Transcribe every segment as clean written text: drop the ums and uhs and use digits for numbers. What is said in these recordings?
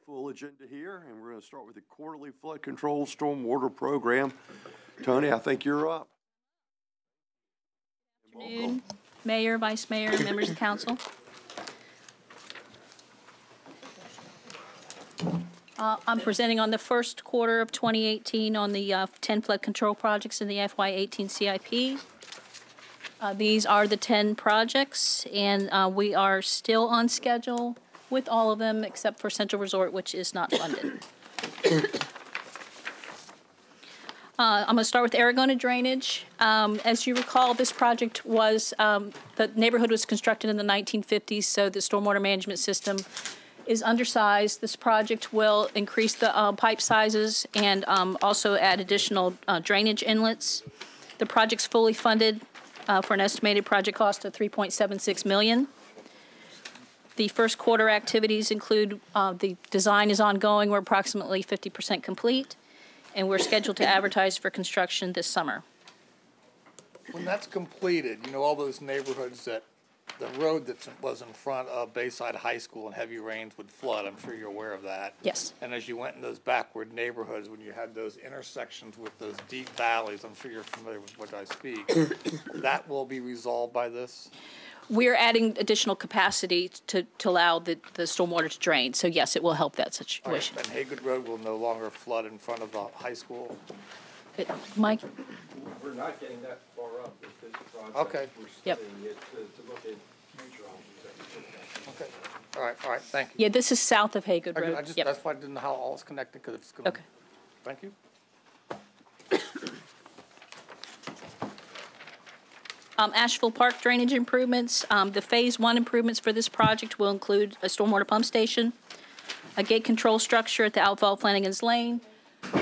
Full agenda here, and we're going to start with the quarterly flood control stormwater program. Tony, I think you're up. Good afternoon, Mayor, Vice Mayor, members of council. I'm presenting on the first quarter of 2018 on the 10 flood control projects in the FY18 CIP. These are the 10 projects, and we are still on schedule with all of them except for Central Resort, which is not funded. I'm going to start with Aragona Drainage. As you recall, this project was, the neighborhood was constructed in the 1950s, so the stormwater management system is undersized. This project will increase the pipe sizes and also add additional drainage inlets. The project's fully funded for an estimated project cost of $3.76 million. The first quarter activities include the design is ongoing. We're approximately 50% complete, and we're scheduled to advertise for construction this summer. When that's completed, you know, all those neighborhoods that the road that was in front of Bayside High School and heavy rains would flood. I'm sure you're aware of that. Yes. And as you went in those backward neighborhoods, when you had those intersections with those deep valleys, I'm sure you're familiar with what I speak, that will be resolved by this? We're adding additional capacity to allow the stormwater to drain. So, yes, it will help that situation. Right. And Haygood Road will no longer flood in front of the high school? Mike? We're not getting that far up with this project. Okay. We're yep. studying it to look at future options. Okay. All right, thank you. Yeah, this is south of Haygood Road. I just, yep. That's why I didn't know how all is connected, because it's going to... Okay. Thank you. Asheville Park drainage improvements. The phase 1 improvements for this project will include a stormwater pump station, a gate control structure at the outfall of Flanagan's Lane,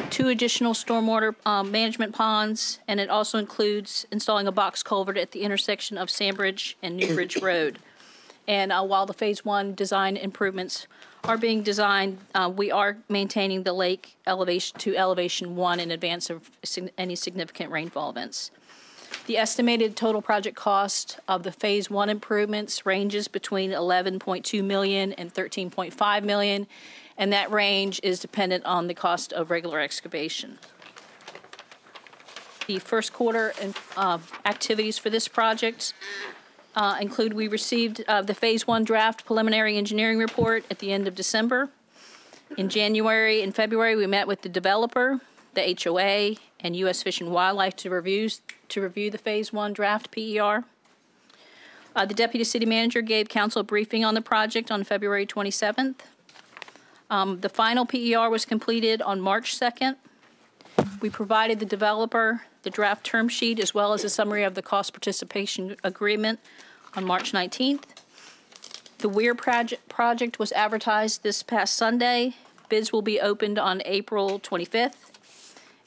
2 additional stormwater management ponds, and it also includes installing a box culvert at the intersection of Sandbridge and Newbridge Road. And while the phase 1 design improvements are being designed, we are maintaining the lake elevation to elevation 1 in advance of any significant rainfall events. The estimated total project cost of the phase 1 improvements ranges between $11.2 million and $13.5 million, and that range is dependent on the cost of regular excavation. The first quarter activities for this project include we received the phase 1 draft preliminary engineering report at the end of December. In January and February, we met with the developer, the HOA, and U.S. Fish and Wildlife to review the phase 1 draft PER. The Deputy City Manager gave council a briefing on the project on February 27th. The final PER was completed on March 2nd. We provided the developer the draft term sheet as well as a summary of the cost participation agreement on March 19th. The Weir project was advertised this past Sunday. Bids will be opened on April 25th.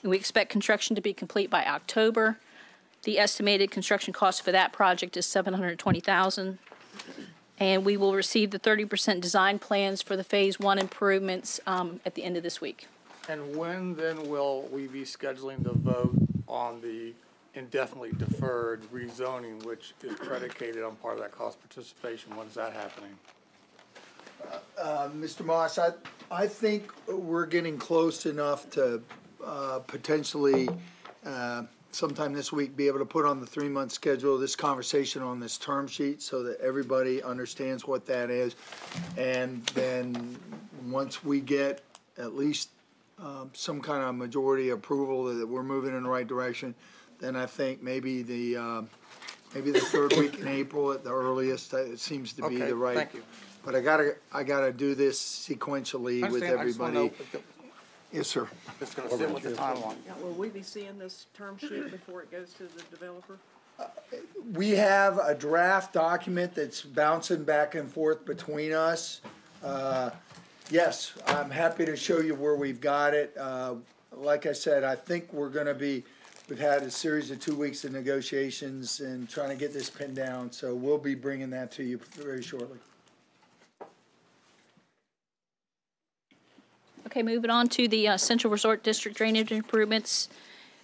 And we expect construction to be complete by October. The estimated construction cost for that project is $720,000. And we will receive the 30% design plans for the phase 1 improvements at the end of this week. And when then will we be scheduling the vote on the indefinitely deferred rezoning, which is predicated on part of that cost participation? When is that happening? Mr. Moss, I think we're getting close enough to potentially sometime this week be able to put on the 3-month schedule this conversation on this term sheet so that everybody understands what that is. And then once we get at least some kind of majority approval that we're moving in the right direction, then I think maybe the 3rd week in April at the earliest. It seems to be the right. Thank you. But I gotta do this sequentially with everybody. Yes, sir. It's going to fit with the timeline. Now, will we be seeing this term sheet before it goes to the developer? We have a draft document that's bouncing back and forth between us. Yes, I'm happy to show you where we've got it. Like I said, I think we've had a series of 2 weeks of negotiations and trying to get this pinned down, so we'll be bringing that to you very shortly. Okay, moving on to the Central Resort District drainage improvements.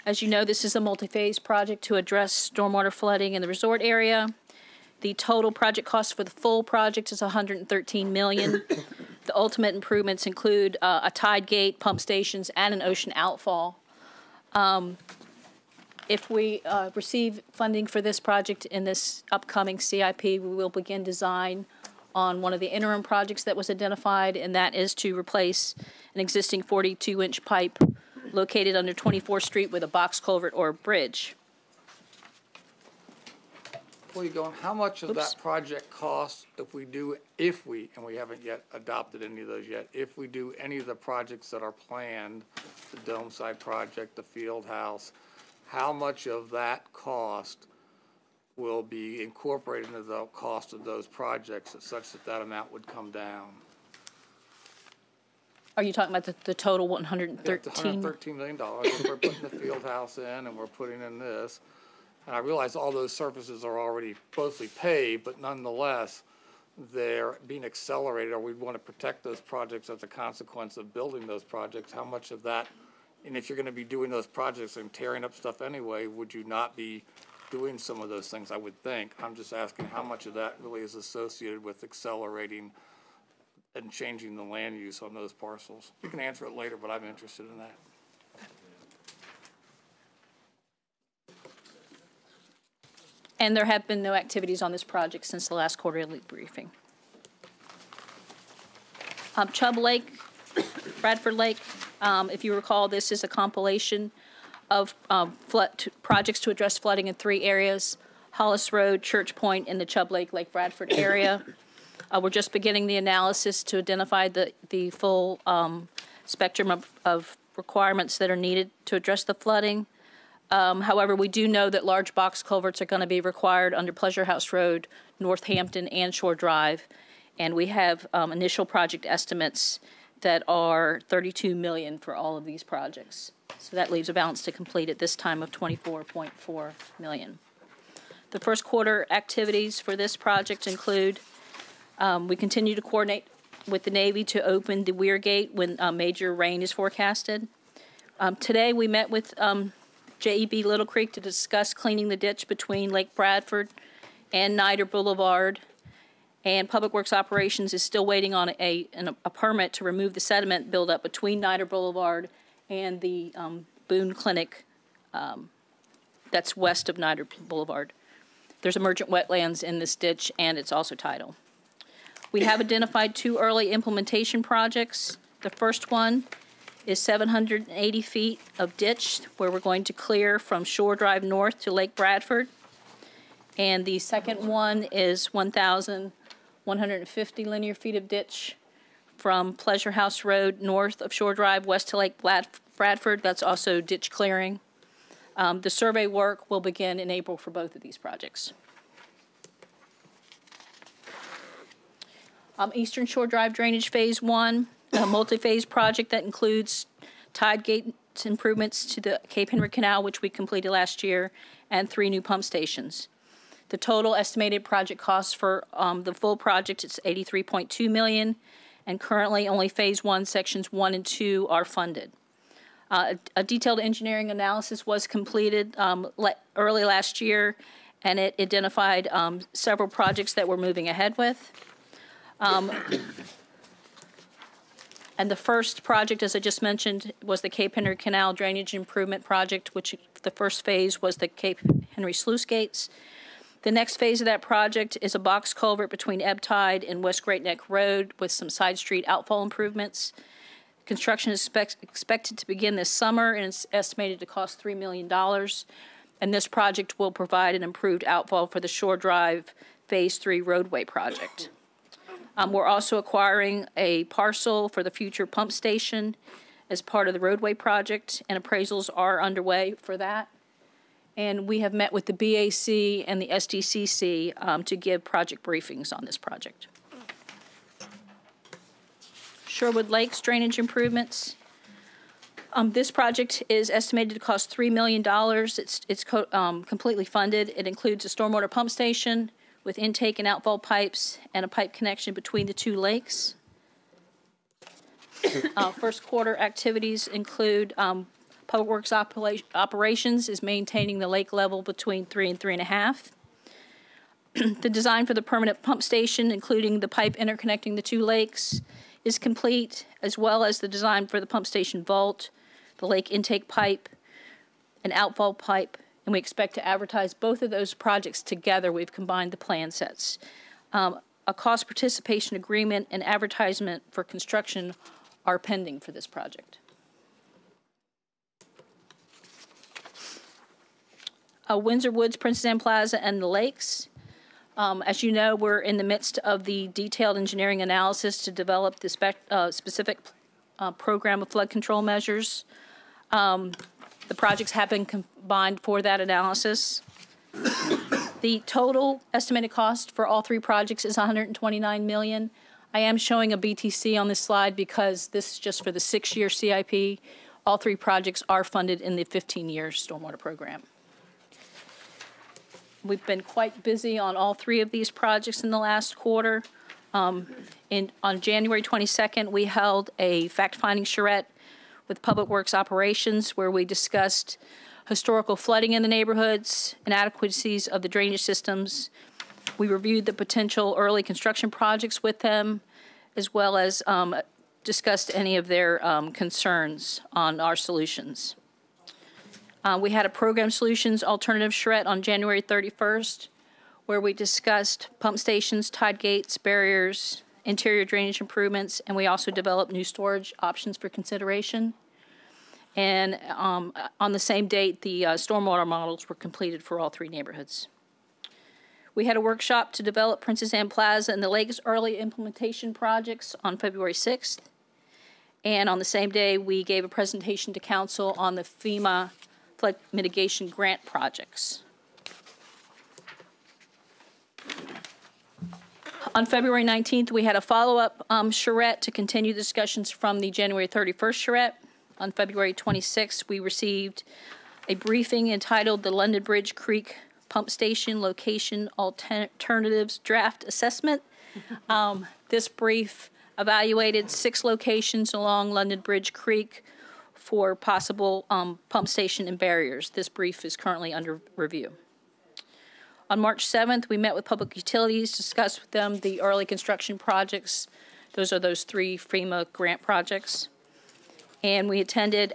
As you know, this is a multi-phase project to address stormwater flooding in the resort area. The total project cost for the full project is $113 million. The ultimate improvements include a tide gate, pump stations, and an ocean outfall. If we receive funding for this project in this upcoming CIP, we will begin design on one of the interim projects that was identified, and that is to replace an existing 42-inch pipe located under 24th Street with a box culvert or a bridge. Before you go on, how much of Oops. that project costs if we, and we haven't yet adopted any of those yet, if we do any of the projects that are planned, the dome side project, the field house, how much of that cost will be incorporated into the cost of those projects such that that amount would come down? Are you talking about the total Yeah, it's $113? $113 million. If we're putting the field house in and we're putting in this. And I realize all those surfaces are already mostly paved, but nonetheless, they're being accelerated, or we'd want to protect those projects as a consequence of building those projects. How much of that, and if you're going to be doing those projects and tearing up stuff anyway, would you not be doing some of those things? I would think. I'm just asking how much of that really is associated with accelerating and changing the land use on those parcels. You can answer it later, but I'm interested in that. And there have been no activities on this project since the last quarterly briefing. Chubb Lake, Bradford Lake, if you recall, this is a compilation of projects to address flooding in 3 areas: Hollis Road, Church Point, and the Chubb Lake, Lake Bradford area. We're just beginning the analysis to identify the full spectrum of requirements that are needed to address the flooding. However, we do know that large box culverts are going to be required under Pleasure House Road, Northampton, and Shore Drive, and we have initial project estimates that are $32 million for all of these projects. So that leaves a balance to complete at this time of $24.4 million. The first quarter activities for this project include we continue to coordinate with the Navy to open the Weir Gate when major rain is forecasted. Today we met with JEB Little Creek to discuss cleaning the ditch between Lake Bradford and Nider Boulevard, and Public Works Operations is still waiting on a permit to remove the sediment buildup between Nider Boulevard and the Boone Clinic that's west of Nider Boulevard. There's emergent wetlands in this ditch, and it's also tidal. We have identified 2 early implementation projects. The first one is 780 feet of ditch where we're going to clear from Shore Drive north to Lake Bradford. And the second one is 1,150 linear feet of ditch from Pleasure House Road north of Shore Drive west to Lake Bradford. That's also ditch clearing. The survey work will begin in April for both of these projects. Eastern Shore Drive Drainage Phase 1. A multi-phase project that includes tide gate improvements to the Cape Henry Canal, which we completed last year, and 3 new pump stations. The total estimated project cost for the full project is $83.2 million, and currently only Phase 1, Sections 1 and 2 are funded. A detailed engineering analysis was completed early last year, and it identified several projects that we're moving ahead with. And the first project, as I just mentioned, was the Cape Henry Canal Drainage Improvement Project, which the first phase was the Cape Henry Sluice Gates. The next phase of that project is a box culvert between Ebb Tide and West Great Neck Road with some side street outfall improvements. Construction is expected to begin this summer, and it's estimated to cost $3 million. And this project will provide an improved outfall for the Shore Drive Phase 3 roadway project. We're also acquiring a parcel for the future pump station as part of the roadway project, and appraisals are underway for that. And we have met with the BAC and the SDCC to give project briefings on this project. Sherwood Lakes drainage improvements. This project is estimated to cost $3 million. It's completely funded. It includes a stormwater pump station with intake and outfall pipes and a pipe connection between the 2 lakes. First quarter activities include Public Works Operations is maintaining the lake level between 3 and 3.5. The design for the permanent pump station, including the pipe interconnecting the 2 lakes, is complete, as well as the design for the pump station vault, the lake intake pipe, an outfall pipe, and we expect to advertise both of those projects together. We've combined the plan sets. A cost participation agreement and advertisement for construction are pending for this project. Windsor Woods, Princeton Plaza, and the lakes. As you know, we're in the midst of the detailed engineering analysis to develop the specific program of flood control measures. The projects have been combined for that analysis. The total estimated cost for all three projects is $129 million. I am showing a BTC on this slide because this is just for the 6-year CIP. All three projects are funded in the 15-year stormwater program. We've been quite busy on all three of these projects in the last quarter. On January 22nd, we held a fact-finding charrette with Public Works Operations where we discussed historical flooding in the neighborhoods, inadequacies of the drainage systems. We reviewed the potential early construction projects with them, as well as discussed any of their concerns on our solutions. We had a program solutions alternative charrette on January 31st, where we discussed pump stations, tide gates, barriers, interior drainage improvements, and we also developed new storage options for consideration. And on the same date, the stormwater models were completed for all three neighborhoods. We had a workshop to develop Princess Anne Plaza and the Lakes early implementation projects on February 6th. And on the same day, we gave a presentation to council on the FEMA flood mitigation grant projects. On February 19th, we had a follow-up charrette to continue discussions from the January 31st charrette. On February 26th, we received a briefing entitled The London Bridge Creek Pump Station Location Alternatives Draft Assessment. This brief evaluated 6 locations along London Bridge Creek for possible pump station and barriers. This brief is currently under review. On March 7th, we met with Public Utilities, discussed with them the early construction projects. Those are those 3 FEMA grant projects. And we attended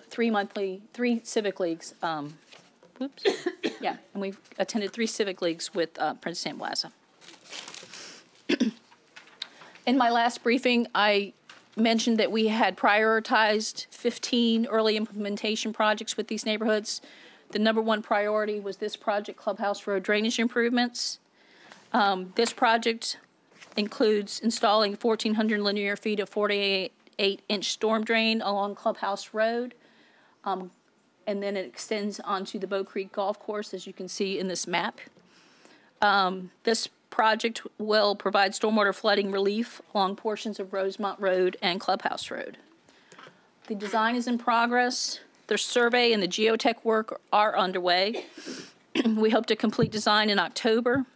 3 civic leagues. And we attended 3 civic leagues with Princeton Plaza. In my last briefing, I mentioned that we had prioritized 15 early implementation projects with these neighborhoods. The #1 priority was this project, Clubhouse Road drainage improvements. This project includes installing 1,400 linear feet of 48-inch storm drain along Clubhouse Road. And then it extends onto the Bow Creek Golf Course, as you can see in this map. This project will provide stormwater flooding relief along portions of Rosemont Road and Clubhouse Road. The design is in progress. The survey and the geotech work are underway. We hope to complete design in October.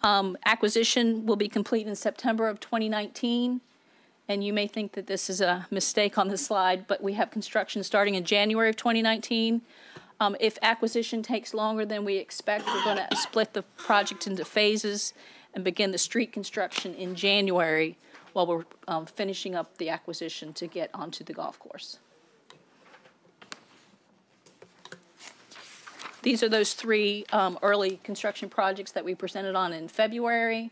Acquisition will be complete in September of 2019. And you may think that this is a mistake on the slide, but we have construction starting in January of 2019. If acquisition takes longer than we expect, we're going to split the project into phases and begin the street construction in January while we're finishing up the acquisition to get onto the golf course. These are those 3 early construction projects that we presented on in February.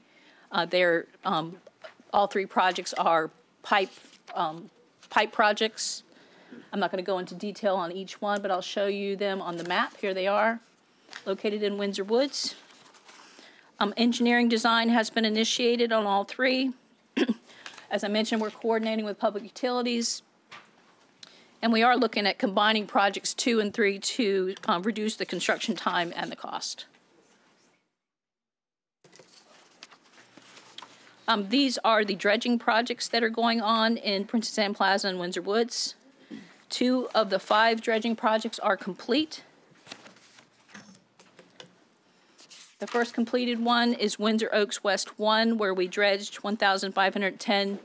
All 3 projects are pipe projects. I'm not going to go into detail on each one, but I'll show you them on the map. Here they are, located in Windsor Woods. Engineering design has been initiated on all 3. As I mentioned, we're coordinating with Public Utilities. And we are looking at combining projects 2 and 3 to reduce the construction time and the cost. These are the dredging projects that are going on in Princess Anne Plaza and Windsor Woods. 2 of the 5 dredging projects are complete. The first completed one is Windsor Oaks West 1, where we dredged 1,510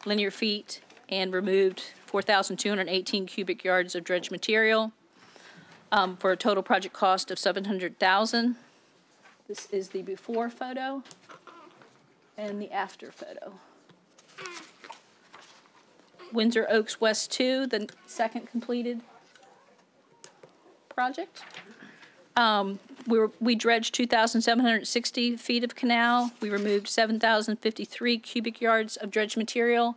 linear feet and removed 4,218 cubic yards of dredged material for a total project cost of $700,000. This is the before photo and the after photo. Windsor Oaks West 2, the second completed project. We dredged 2,760 feet of canal. We removed 7,053 cubic yards of dredged material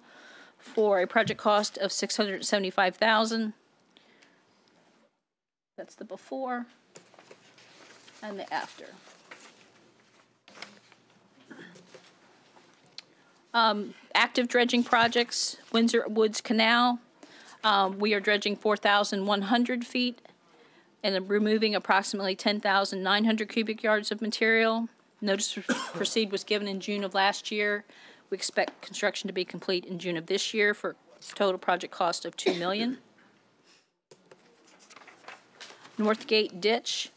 for a project cost of $675,000. That's the before and the after. Active dredging projects, Windsor Woods Canal. We are dredging 4,100 feet and removing approximately 10,900 cubic yards of material. Notice to proceed was given in June of last year. We expect construction to be complete in June of this year for a total project cost of $2 million. North Gate Ditch.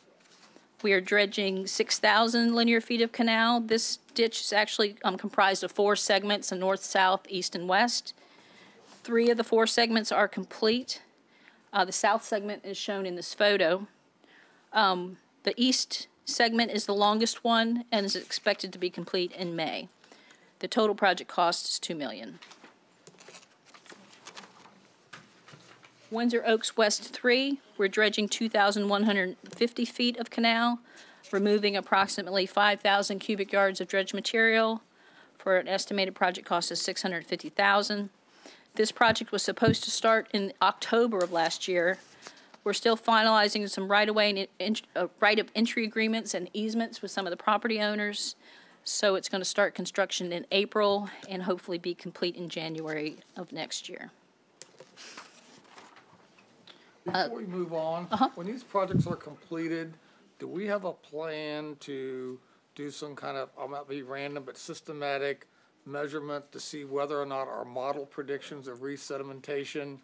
We are dredging 6,000 linear feet of canal. This ditch is actually comprised of 4 segments, north, south, east, and west. 3 of the 4 segments are complete. The south segment is shown in this photo. The east segment is the longest one and is expected to be complete in May. The total project cost is $2 million. Windsor Oaks West 3, we're dredging 2,150 feet of canal, removing approximately 5,000 cubic yards of dredged material for an estimated project cost of $650,000. This project was supposed to start in October of last year. We're still finalizing some right-of-way and right of entry agreements and easements with some of the property owners. So it's going to start construction in April and hopefully be complete in January of next year. Before we move on, when these projects are completed, do we have a plan to do some kind of, I might be random, but systematic measurement to see whether or not our model predictions of resedimentation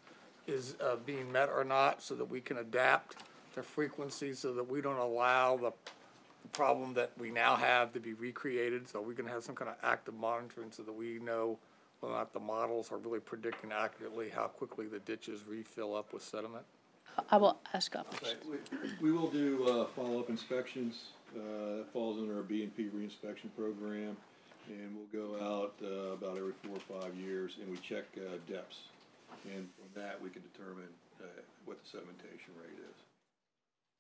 is being met or not, so that we can adapt the frequency so that we don't allow the problem that we now have to be recreated? So we can have some kind of active monitoring so that we know whether or not the models are really predicting accurately how quickly the ditches refill up with sediment. I will ask up. We will do follow-up inspections. That falls under our B&P reinspection program, and we'll go out about every 4 or 5 years, and we check depths. And from that, we can determine what the sedimentation rate is.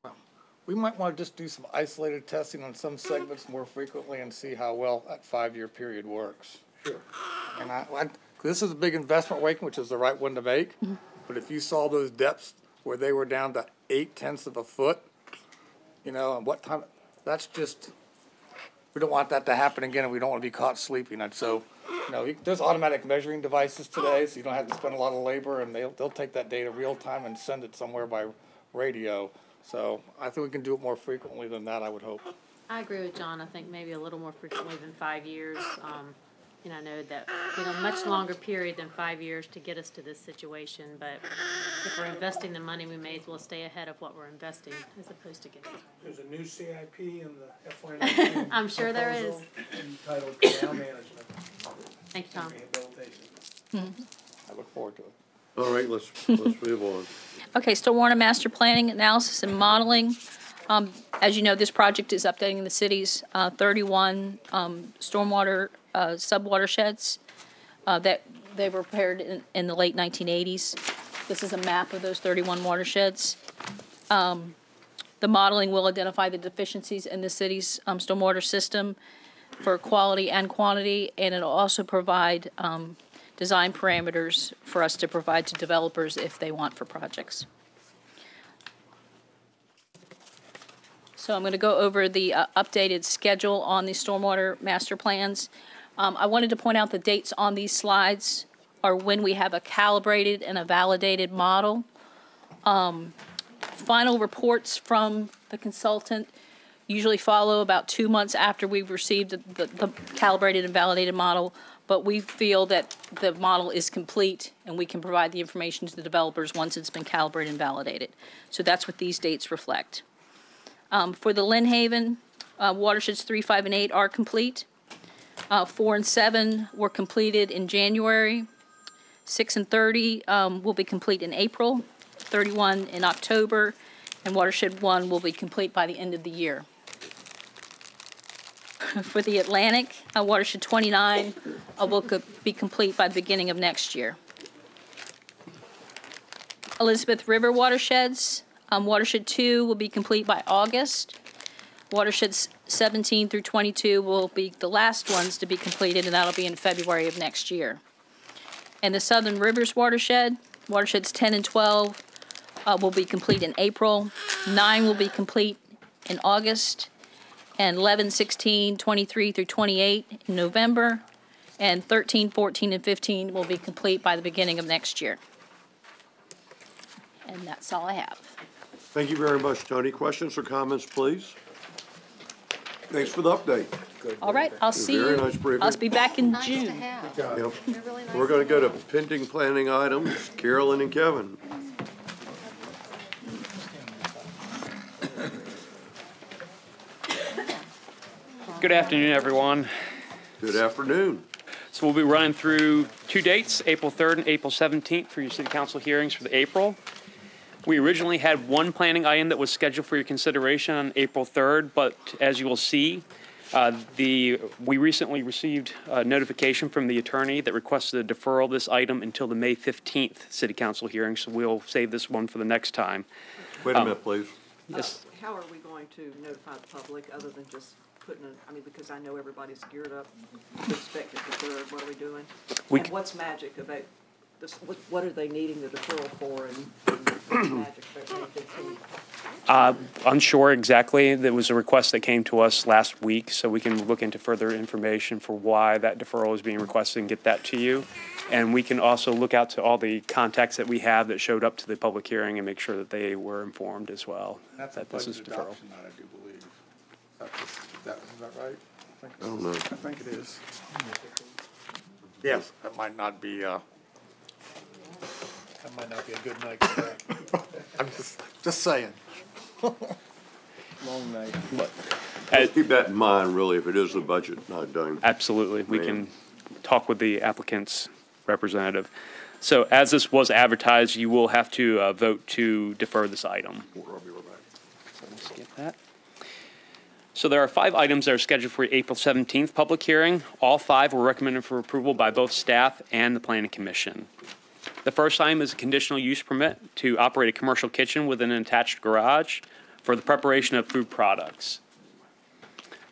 Well, we might want to just do some isolated testing on some segments more frequently and see how well that 5-year period works. Sure. And this is a big investment, Waken, which is the right one to make. But if you saw those depths where they were down to 0.8 of a foot, you know, and what time, that's just, we don't want that to happen again, and we don't want to be caught sleeping. And so, you know, there's automatic measuring devices today, so you don't have to spend a lot of labor, and they'll take that data real time and send it somewhere by radio. So I think we can do it more frequently than that, I would hope. I agree with John. I think maybe a little more frequently than 5 years. You know, I know that, you know, much longer period than 5 years to get us to this situation, but if we're investing the money, we may as well stay ahead of what we're investing as opposed to getting. There's a new CIP in the FY19. I'm sure there is. Entitled Canal Management. Thank you, Tom. Rehabilitation. I look forward to it. All right, let's move on. Okay, Stormwater Master Planning, Analysis, and Modeling. As you know, this project is updating the city's 31 stormwater subwatersheds that they were prepared in the late 1980s. This is a map of those 31 watersheds. The modeling will identify the deficiencies in the city's stormwater system for quality and quantity, and it'll also provide design parameters for us to provide to developers if they want for projects. So I'm going to go over the updated schedule on the stormwater master plans. I wanted to point out the dates on these slides are when we have a calibrated and a validated model. Final reports from the consultant usually follow about 2 months after we've received the calibrated and validated model, but we feel that the model is complete and we can provide the information to the developers once it's been calibrated and validated. So that's what these dates reflect. For the Lynn Haven, watersheds 3, 5, and 8 are complete. 4 and 7 were completed in January. 6 and 30 will be complete in April. 31 in October, and watershed 1 will be complete by the end of the year. For the Atlantic, watershed 29 will be complete by the beginning of next year. Elizabeth River watersheds. Watershed 2 will be complete by August. Watersheds 17 through 22 will be the last ones to be completed, and that'll be in February of next year. And the Southern Rivers watershed, watersheds 10 and 12 will be complete in April. 9 will be complete in August, and 11, 16, 23 through 28 in November, and 13, 14, and 15 will be complete by the beginning of next year. And that's all I have. Thank you very much, Tony. Questions or comments, please? Thanks for the update. All right, I'll see Very you. nice briefing. I'll be back in Nice to June. have. Yep. They're really nice. We're going to go to pending planning items. Carolyn and Kevin. Good afternoon, everyone. Good afternoon. So we'll be running through two dates, April 3rd and April 17th for your city council hearings for the April. We originally had one planning item that was scheduled for your consideration on April 3rd, but as you will see, we recently received a notification from the attorney that requested a deferral of this item until the May 15th city council hearing, so we'll save this one for the next time. Wait a minute, please. Yes. How are we going to notify the public other than just putting because I know everybody's geared up to expect it the third. What are we doing? And what's magic about this? What are they needing the deferral for, and what's magic about May 15th? Unsure exactly. There was a request that came to us last week, so we can look into further information for why that deferral is being requested and get that to you. And we can also look out to all the contacts that we have that showed up to the public hearing and make sure that they were informed as well. That's that this is budget deferral. adoption night, I do believe. Is that right? I don't know. I think it is. Yes, that might not be, That might not be a good night for that. I'm just saying. Long night. Let's keep that in mind, really, if it is the budget not done. Absolutely. We can talk with the applicant's representative. So as this was advertised, you will have to vote to defer this item. So we'll skip that. So there are 5 items that are scheduled for April 17th public hearing. All 5 were recommended for approval by both staff and the Planning Commission. The first item is a conditional use permit to operate a commercial kitchen within an attached garage for the preparation of food products.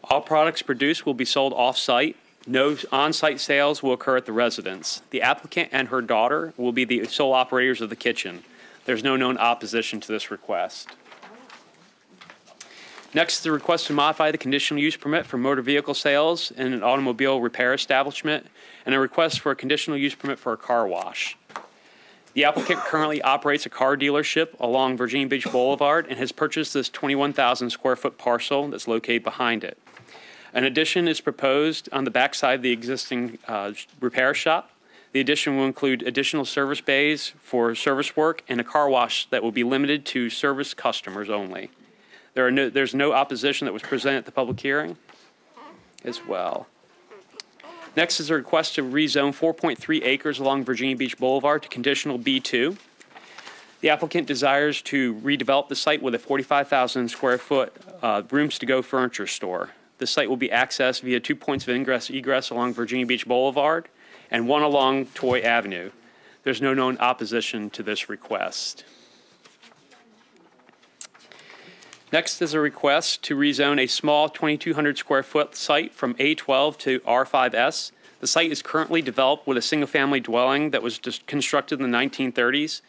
All products produced will be sold off-site. No on-site sales will occur at the residence. The applicant and her daughter will be the sole operators of the kitchen. There's no known opposition to this request. Next is a request to modify the conditional use permit for motor vehicle sales in an automobile repair establishment, and a request for a conditional use permit for a car wash. The applicant currently operates a car dealership along Virginia Beach Boulevard and has purchased this 21,000 square foot parcel that's located behind it. An addition is proposed on the backside of the existing repair shop. The addition will include additional service bays for service work and a car wash that will be limited to service customers only. There's no opposition that was presented at the public hearing as well. Next is a request to rezone 4.3 acres along Virginia Beach Boulevard to conditional B2. The applicant desires to redevelop the site with a 45,000 square foot rooms to go furniture store. The site will be accessed via 2 points of ingress-egress along Virginia Beach Boulevard and 1 along Toy Avenue. There's no known opposition to this request. Next is a request to rezone a small 2,200 square foot site from A12 to R5S. The site is currently developed with a single-family dwelling that was constructed in the 1930s.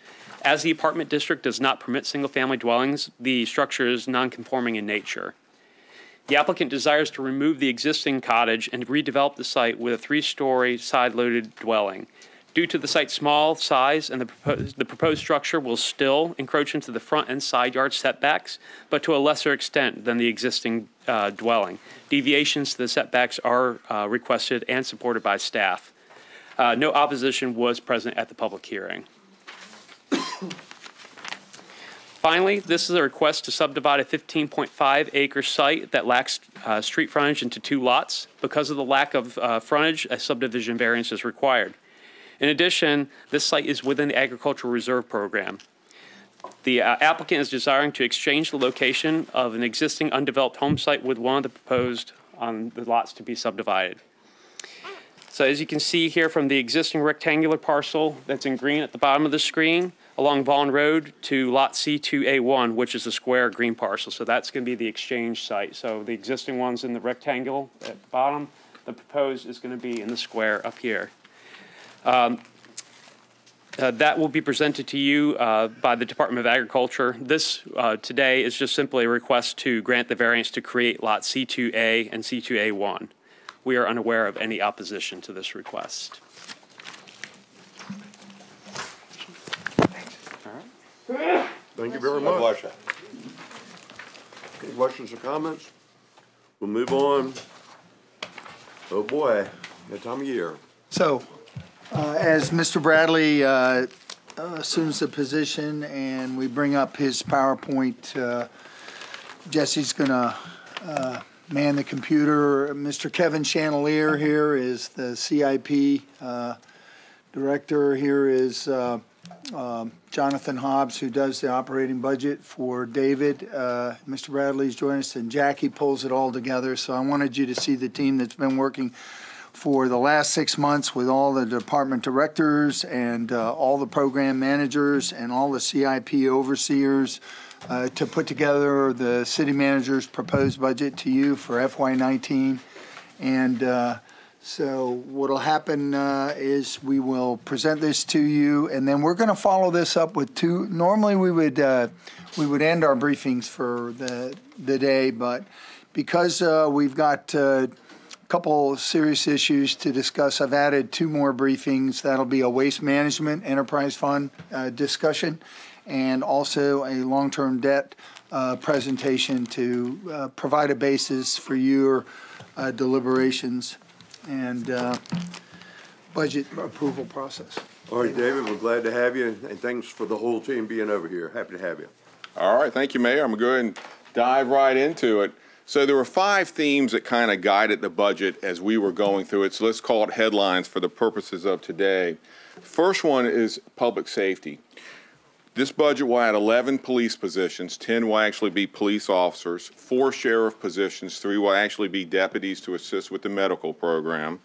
As the apartment district does not permit single-family dwellings, the structure is non-conforming in nature. The applicant desires to remove the existing cottage and redevelop the site with a 3-story side-loaded dwelling. Due to the site's small size and the proposed structure will still encroach into the front and side yard setbacks, but to a lesser extent than the existing dwelling. Deviations to the setbacks are requested and supported by staff. No opposition was present at the public hearing. Finally, this is a request to subdivide a 15.5 acre site that lacks street frontage into 2 lots. Because of the lack of frontage, a subdivision variance is required. In addition, this site is within the Agricultural Reserve Program. The applicant is desiring to exchange the location of an existing undeveloped home site with one of the proposed on the lots to be subdivided. So as you can see here from the existing rectangular parcel that's in green at the bottom of the screen, along Vaughn Road to Lot C2A1, which is the square green parcel. So that's going to be the exchange site. So the existing one's in the rectangle at the bottom. The proposed is going to be in the square up here. That will be presented to you by the Department of Agriculture. This today is just simply a request to grant the variance to create Lot C2A and C2A1. We are unaware of any opposition to this request. Thank you very much. Any questions or comments? We'll move on. Oh boy, that time of year. So, as Mr. Bradley assumes the position and we bring up his PowerPoint, Jesse's gonna man the computer. Mr. Kevin Chandelier here is the CIP director. Here is Jonathan Hobbs, who does the operating budget for David. Mr. Bradley's joined us, and Jackie pulls it all together. So I wanted you to see the team that's been working for the last 6 months with all the department directors and all the program managers and all the CIP overseers to put together the city manager's proposed budget to you for FY19. And so what'll happen is we will present this to you, and then we're going to follow this up with two. Normally we would end our briefings for the day, but because we've got a couple serious issues to discuss, I've added 2 more briefings. That'll be a waste management enterprise fund discussion, and also a long-term debt presentation to provide a basis for your deliberations and budget approval process. All right, David, we're glad to have you, and thanks for the whole team being over here. Happy to have you. All right, thank you, Mayor. I'm going to go ahead and dive right into it. So there were 5 themes that kind of guided the budget as we were going through it. So let's call it headlines for the purposes of today. First one is public safety. This budget will add 11 police positions. 10 will actually be police officers, 4 sheriff positions, 3 will actually be deputies to assist with the medical program,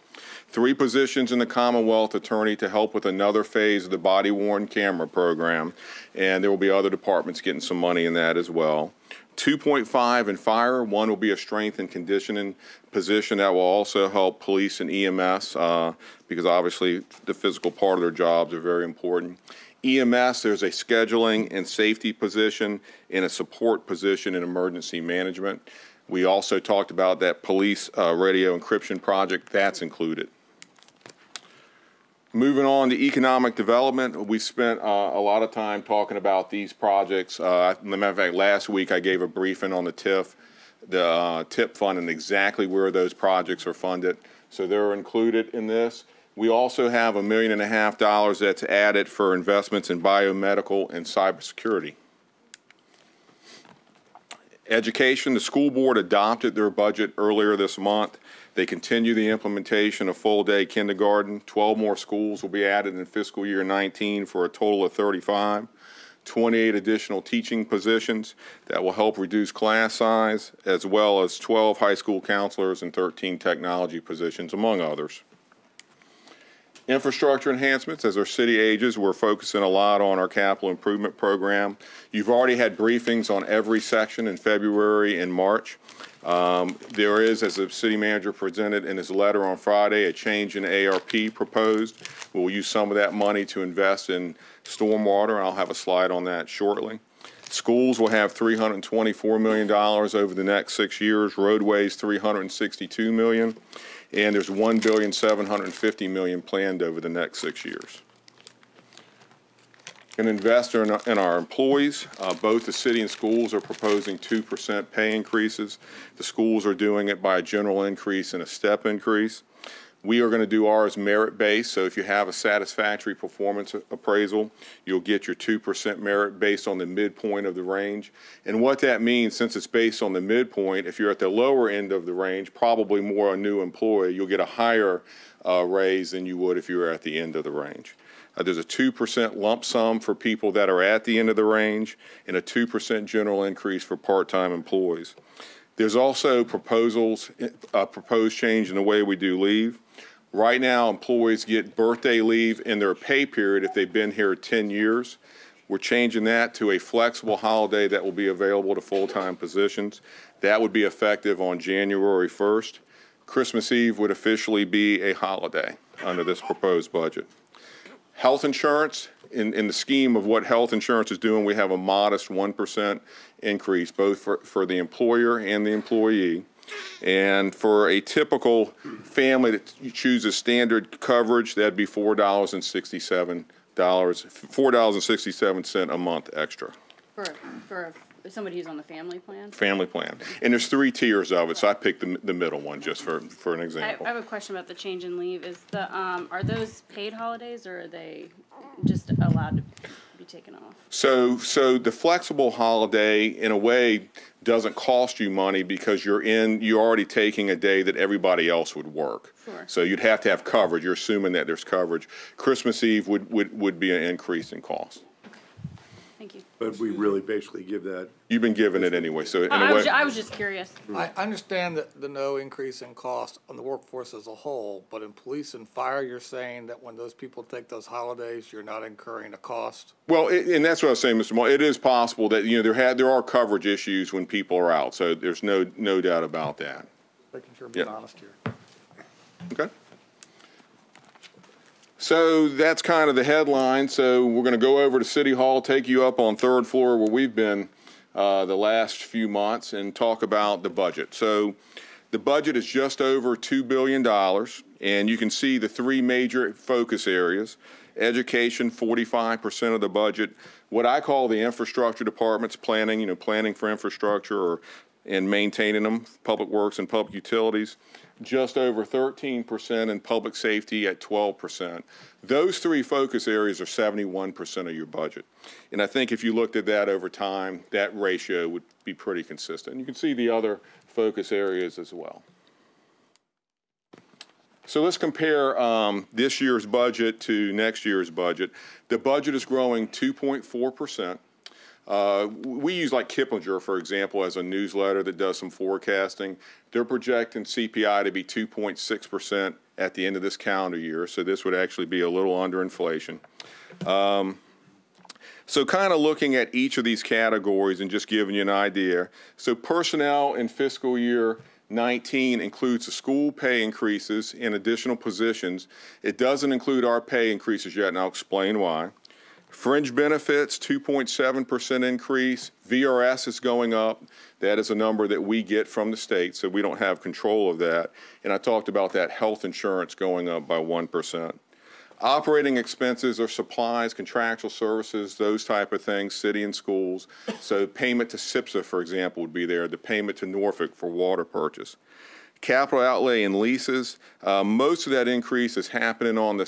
3 positions in the Commonwealth Attorney to help with another phase of the body-worn camera program, and there will be other departments getting some money in that as well. 2.5 in fire. 1 will be a strength and conditioning position that will also help police and EMS because obviously the physical part of their jobs are very important. EMS, there's a scheduling and safety position and a support position in emergency management. We also talked about that police radio encryption project. That's included. Moving on to economic development, we spent a lot of time talking about these projects. As a matter of fact, last week I gave a briefing on the TIF, TIP fund, and exactly where those projects are funded. So they're included in this. We also have $1.5 million that's added for investments in biomedical and cybersecurity. Education, the school board adopted their budget earlier this month. They continue the implementation of full-day kindergarten. 12 more schools will be added in fiscal year 19 for a total of 35. 28 additional teaching positions that will help reduce class size, as well as 12 high school counselors and 13 technology positions, among others. Infrastructure enhancements. As our city ages, we're focusing a lot on our capital improvement program. You've already had briefings on every section in February and March. There is, as the city manager presented in his letter on Friday, a change in ARP proposed. We'll use some of that money to invest in stormwater, and I'll have a slide on that shortly. Schools will have $324 million over the next 6 years. Roadways, $362 million. And there's $1.75 billion planned over the next 6 years. An investor in our employees. Both the city and schools are proposing 2% pay increases. The schools are doing it by a general increase and a step increase. We are going to do ours merit-based, so if you have a satisfactory performance appraisal, you'll get your 2% merit based on the midpoint of the range. And what that means, since it's based on the midpoint, if you're at the lower end of the range, probably more a new employee, you'll get a higher raise than you would if you were at the end of the range. There's a 2% lump sum for people that are at the end of the range and a 2% general increase for part-time employees. There's also proposed change in the way we do leave. Right now, employees get birthday leave in their pay period if they've been here 10 years. We're changing that to a flexible holiday that will be available to full-time positions. That would be effective on January 1st. Christmas Eve would officially be a holiday under this proposed budget. Health insurance, in the scheme of what health insurance is doing, we have a modest 1% increase, both for the employer and the employee. And for a typical family that chooses standard coverage, that'd be $4.67 a month extra. For somebody who's on the family plan? Family plan. And there's 3 tiers of it, so I picked the middle one just for an example. I have a question about the change in leave. Is are those paid holidays, or are they just allowed to be taken off? So the flexible holiday, in a way, doesn't cost you money because you're already taking a day that everybody else would work. Sure. So you'd have to have coverage. You're assuming that there's coverage. Christmas Eve would be an increase in cost. Thank you. But we really basically give that. You've been given it anyway, so in a way. I was just curious. I understand that the no increase in cost on the workforce as a whole, but in police and fire, you're saying that when those people take those holidays, you're not incurring a cost? Well, and that's what I was saying, Mr. Moore. It is possible that, there are coverage issues when people are out, so there's no doubt about that. Making sure I'm being honest here. Okay. So that's kind of the headline. So we're going to go over to City Hall, take you up on 3rd floor where we've been the last few months, and talk about the budget. So the budget is just over $2 billion, and you can see the 3 major focus areas. Education, 45% of the budget. What I call the infrastructure departments, planning, planning for infrastructure and maintaining them, public works and public utilities. Just over 13%, and public safety at 12%. Those 3 focus areas are 71% of your budget. And I think if you looked at that over time, that ratio would be pretty consistent. You can see the other focus areas as well. So let's compare this year's budget to next year's budget. The budget is growing 2.4%. We use like Kiplinger, for example, as a newsletter that does some forecasting. They're projecting CPI to be 2.6% at the end of this calendar year, so this would actually be a little under inflation. So kind of looking at each of these categories and just giving you an idea. So personnel in fiscal year 19 includes the school pay increases and additional positions. It doesn't include our pay increases yet, and I'll explain why. Fringe benefits, 2.7% increase. VRS is going up. That is a number that we get from the state, so we don't have control of that. And I talked about that health insurance going up by 1%. Operating expenses are supplies, contractual services, those type of things, city and schools. So payment to SIPSA, for example, would be there. The payment to Norfolk for water purchase. Capital outlay and leases, most of that increase is happening on the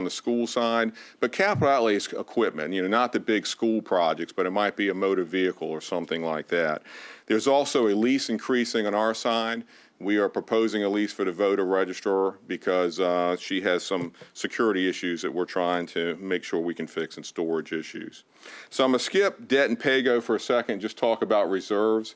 school side, but capital outlay is equipment, not the big school projects, but it might be a motor vehicle or something like that. There's also a lease increasing on our side. We are proposing a lease for the voter registrar because she has some security issues that we're trying to make sure we can fix, and storage issues. So I'm going to skip debt and pay-go for a second, just talk about reserves.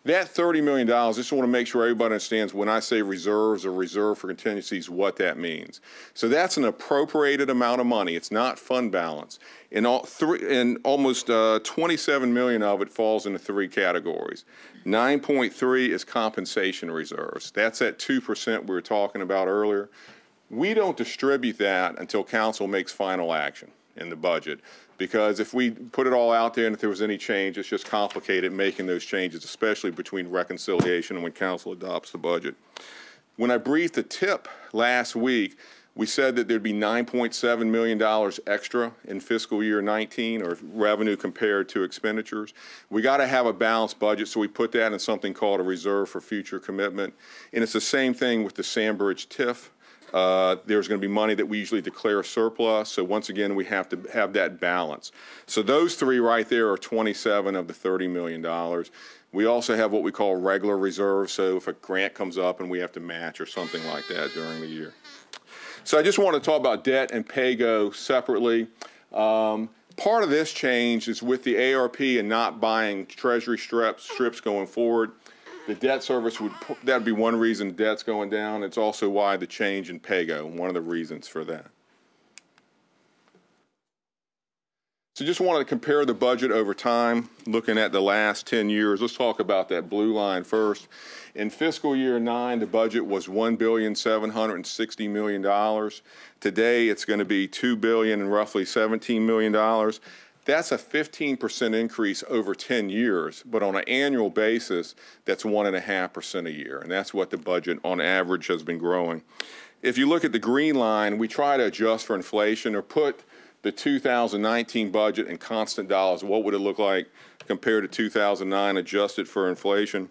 That $30 million, I just want to make sure everybody understands when I say reserves or reserve for contingencies, what that means. So that's an appropriated amount of money. It's not fund balance. And almost 27 million of it falls into 3 categories. 9.3 is compensation reserves. That's that 2% we were talking about earlier. We don't distribute that until council makes final action in the budget. Because if we put it all out there and if there was any change, it's just complicated making those changes, especially between reconciliation and when council adopts the budget. When I briefed the TIP last week, we said that there'd be $9.7 million extra in fiscal year 19, or revenue compared to expenditures. We got to have a balanced budget, so we put that in something called a reserve for future commitment. And it's the same thing with the Sandbridge TIF. There's going to be money that we usually declare surplus. So once again, we have to have that balance. So those 3 right there are 27 of the $30 million. We also have what we call regular reserves. So if a grant comes up and we have to match or something like that during the year. So I just want to talk about debt and pay-go separately. Part of this change is with the ARP and not buying treasury strips going forward. the debt service that would be one reason debt's going down. It's also why the change in PAYGO, one of the reasons for that. So just wanted to compare the budget over time, looking at the last 10 years. Let's talk about that blue line first. In fiscal year 9, the budget was $1,760 million. Today, it's going to be $2 billion and roughly $17 million. That's a 15% increase over 10 years, but on an annual basis, that's 1.5% a year, and that's what the budget on average has been growing. If you look at the green line, we try to adjust for inflation or put the 2019 budget in constant dollars. What would it look like compared to 2009 adjusted for inflation?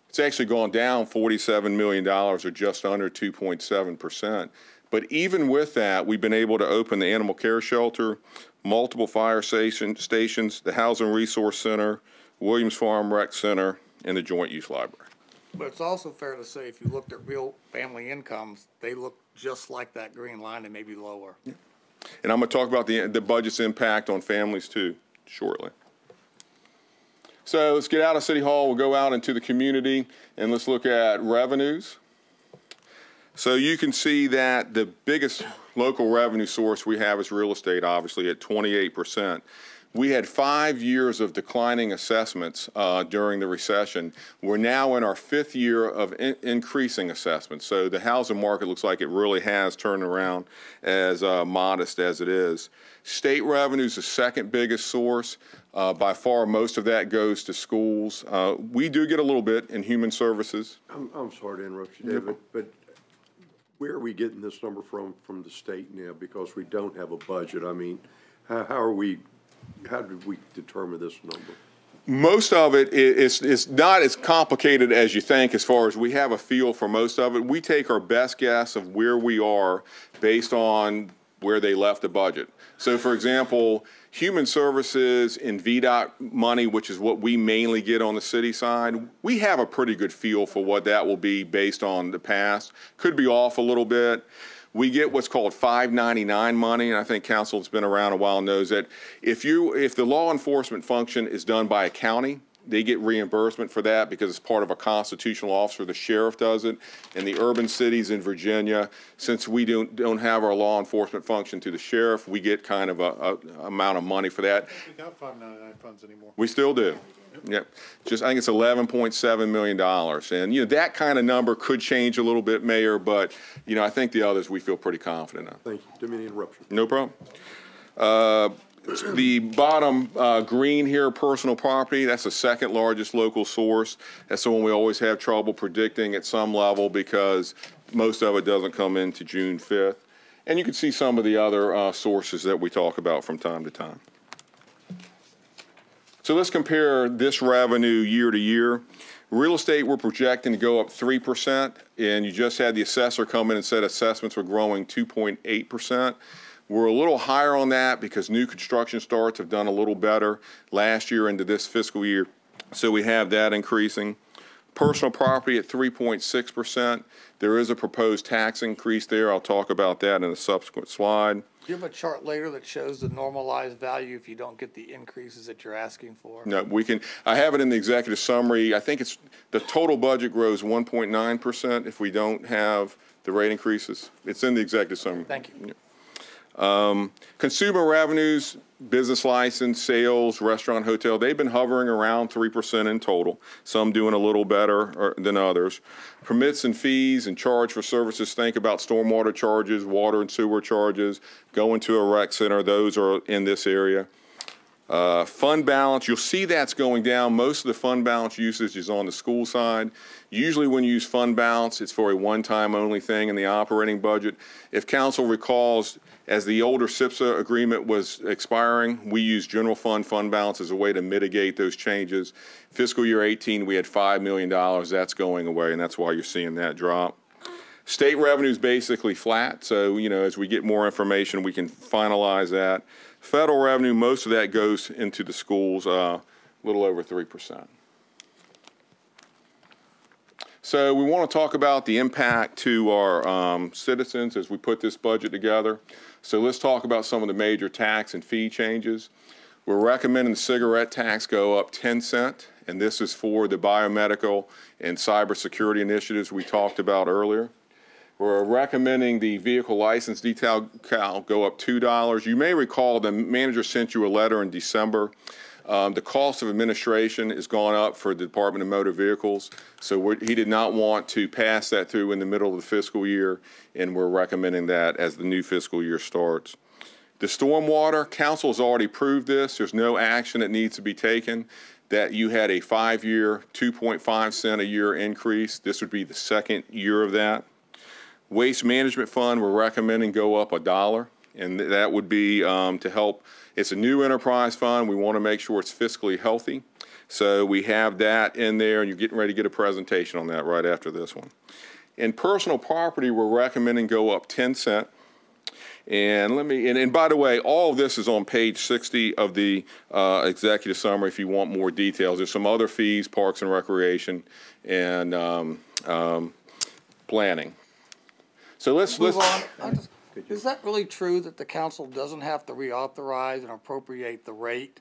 It's actually gone down $47 million or just under 2.7%. But even with that, we've been able to open the animal care shelter, multiple fire stations, the Housing Resource Center, Williams Farm Rec Center, and the Joint Use Library. But it's also fair to say if you looked at real family incomes, they look just like that green line and maybe lower. Yeah. And I'm going to talk about the budget's impact on families too shortly. So let's get out of City Hall. We'll go out into the community and let's look at revenues. So you can see that the biggest local revenue source we have is real estate, obviously at 28%. We had 5 years of declining assessments during the recession. We're now in our 5th year of increasing assessments. So the housing market looks like it really has turned around, as modest as it is. State revenue is the second biggest source. By far, most of that goes to schools. We do get a little bit in human services. I'm sorry to interrupt you, David, but where are we getting this number from the state now? Because we don't have a budget. I mean, how did we determine this number? Most of it is not as complicated as you think as far as we have a feel for most of it. We take our best guess of where we are based on where they left the budget. So, for example, human services and VDOT money, which is what we mainly get on the city side, we have a pretty good feel for what that will be based on the past. Could be off a little bit. We get what's called 599 money, and I think council that's been around a while knows that if the law enforcement function is done by a county, they get reimbursement for that because it's part of a constitutional officer. The sheriff does it. In the urban cities in Virginia, since we don't have our law enforcement function to the sheriff, we get kind of a amount of money for that. We got 599 funds anymore. We still do. Yep. I think it's $11.7 million. And, that kind of number could change a little bit, Mayor, but, I think the others we feel pretty confident in. Thank you. Didn't mean to interrupt you. No problem. The bottom green here, personal property, that's the second largest local source. That's the one we always have trouble predicting at some level because most of it doesn't come into June 5th. And you can see some of the other sources that we talk about from time to time. So let's compare this revenue year to year. Real estate, we're projecting to go up 3%, and you just had the assessor come in and said assessments were growing 2.8%. We're a little higher on that because new construction starts have done a little better last year into this fiscal year, so we have that increasing. Personal property at 3.6%. There is a proposed tax increase there. I'll talk about that in a subsequent slide. Do you have a chart later that shows the normalized value if you don't get the increases that you're asking for? No, I have it in the executive summary. I think it's the total budget grows 1.9% if we don't have the rate increases. It's in the executive summary. Thank you. Yeah. Consumer revenues, business license, sales, restaurant, hotel, they've been hovering around 3% in total, some doing a little better than others. Permits and fees and charge for services, think about stormwater charges, water and sewer charges, going to a rec center, those are in this area. Fund balance, you'll see that's going down. Most of the fund balance usage is on the school side. Usually when you use fund balance, it's for a one-time only thing in the operating budget. If council recalls, as the older SIPSA agreement was expiring, we used general fund balance as a way to mitigate those changes. Fiscal year 18, we had $5 million. That's going away, and that's why you're seeing that drop. State revenue is basically flat, so as we get more information, we can finalize that. Federal revenue, most of that goes into the schools, a little over 3%. So we want to talk about the impact to our citizens as we put this budget together. So let's talk about some of the major tax and fee changes. We're recommending the cigarette tax go up 10 cents and this is for the biomedical and cybersecurity initiatives we talked about earlier. We're recommending the vehicle license detail count go up $2. You may recall the manager sent you a letter in December. The cost of administration has gone up for the Department of Motor Vehicles, so he did not want to pass that through in the middle of the fiscal year, and we're recommending that as the new fiscal year starts. The Stormwater, Council has already approved this. There's no action that needs to be taken. That you had a 5-year, 2.5 cent a year increase. This would be the second year of that. Waste Management Fund, we're recommending go up $1, and that would be to help. It's a new enterprise fund. We want to make sure it's fiscally healthy. So we have that in there, and you're getting ready to get a presentation on that right after this one. In personal property, we're recommending go up 10 cents. And and by the way, all of this is on page 60 of the executive summary if you want more details. There's some other fees, parks and recreation, and planning. So let's move on. Is that really true that the council doesn't have to reauthorize and appropriate the rate?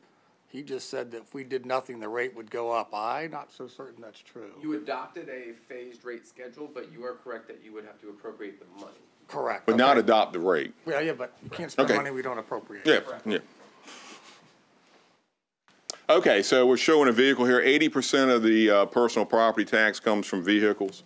He just said that if we did nothing, the rate would go up. I'm not so certain that's true. You adopted a phased rate schedule, but you are correct that you would have to appropriate the money. Correct. But not adopt the rate. Yeah, but you can't spend money we don't appropriate. Yeah, yeah. Okay, so we're showing a vehicle here. 80% of the personal property tax comes from vehicles.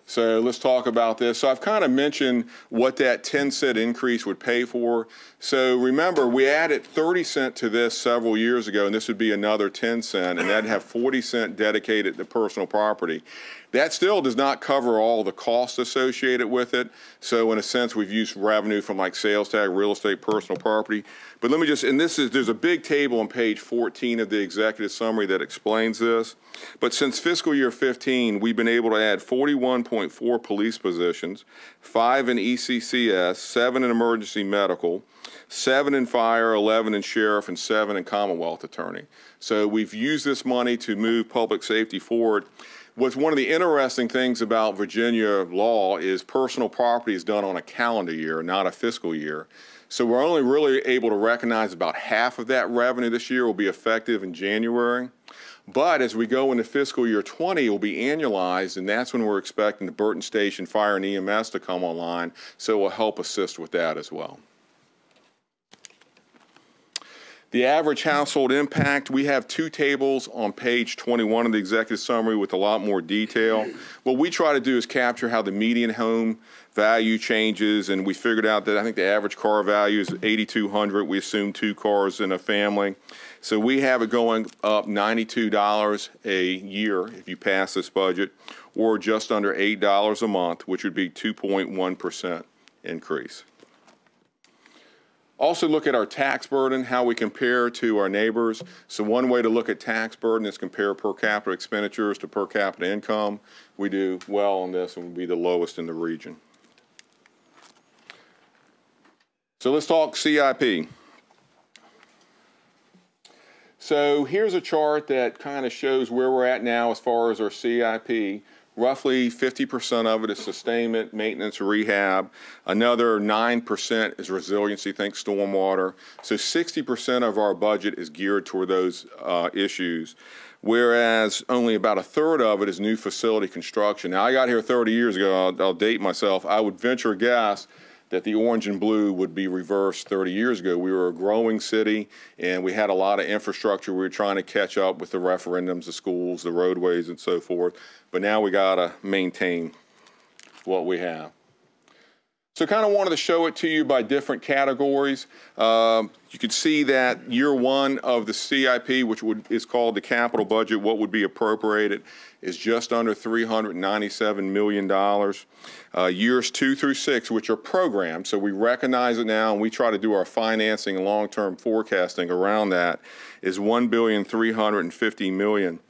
So let's talk about this. So I've kind of mentioned what that 10-cent increase would pay for. So remember, we added 30 cents to this several years ago, and this would be another 10 cents, and that'd have 40 cents dedicated to personal property. That still does not cover all the costs associated with it. So in a sense, we've used revenue from like sales tax, real estate, personal property. But let me just, and there's a big table on page 14 of the executive summary that explains this. But since fiscal year 15, we've been able to add 41.4 police positions, 5 in ECCS, 7 in emergency medical, 7 in fire, 11 in sheriff, and 7 in Commonwealth attorney. So we've used this money to move public safety forward. What's one of the interesting things about Virginia law is personal property is done on a calendar year, not a fiscal year. So we're only really able to recognize about half of that revenue this year will be effective in January. But as we go into fiscal year 20, it will be annualized, and that's when we're expecting the Burton Station Fire and EMS to come online, so it will help assist with that as well. The average household impact, we have 2 tables on page 21 of the executive summary with a lot more detail. What we try to do is capture how the median home value changes, and we figured out that I think the average car value is $8,200. We assume 2 cars in a family. So we have it going up $92 a year if you pass this budget, or just under $8 a month, which would be 2.1% increase. Also look at our tax burden, how we compare to our neighbors. So one way to look at tax burden is compare per capita expenditures to per capita income. We do well on this and we'll be the lowest in the region. So let's talk CIP. So here's a chart that kind of shows where we're at now as far as our CIP. Roughly 50% of it is sustainment, maintenance, rehab. Another 9% is resiliency, think stormwater. So 60% of our budget is geared toward those issues, whereas only about 1/3 of it is new facility construction. Now, I got here 30 years ago. I'll date myself. I would venture a guess that the orange and blue would be reversed 30 years ago. We were a growing city, and we had a lot of infrastructure. We were trying to catch up with the referendums, the schools, the roadways, and so forth. But now we got to maintain what we have. So kind of wanted to show it to you by different categories. You can see that year 1 of the CIP, which is called the capital budget, what would be appropriated, is just under $397 million. Years 2 through 6, which are programmed, so we recognize it now and we try to do our financing and long-term forecasting around that, is $1,350 million.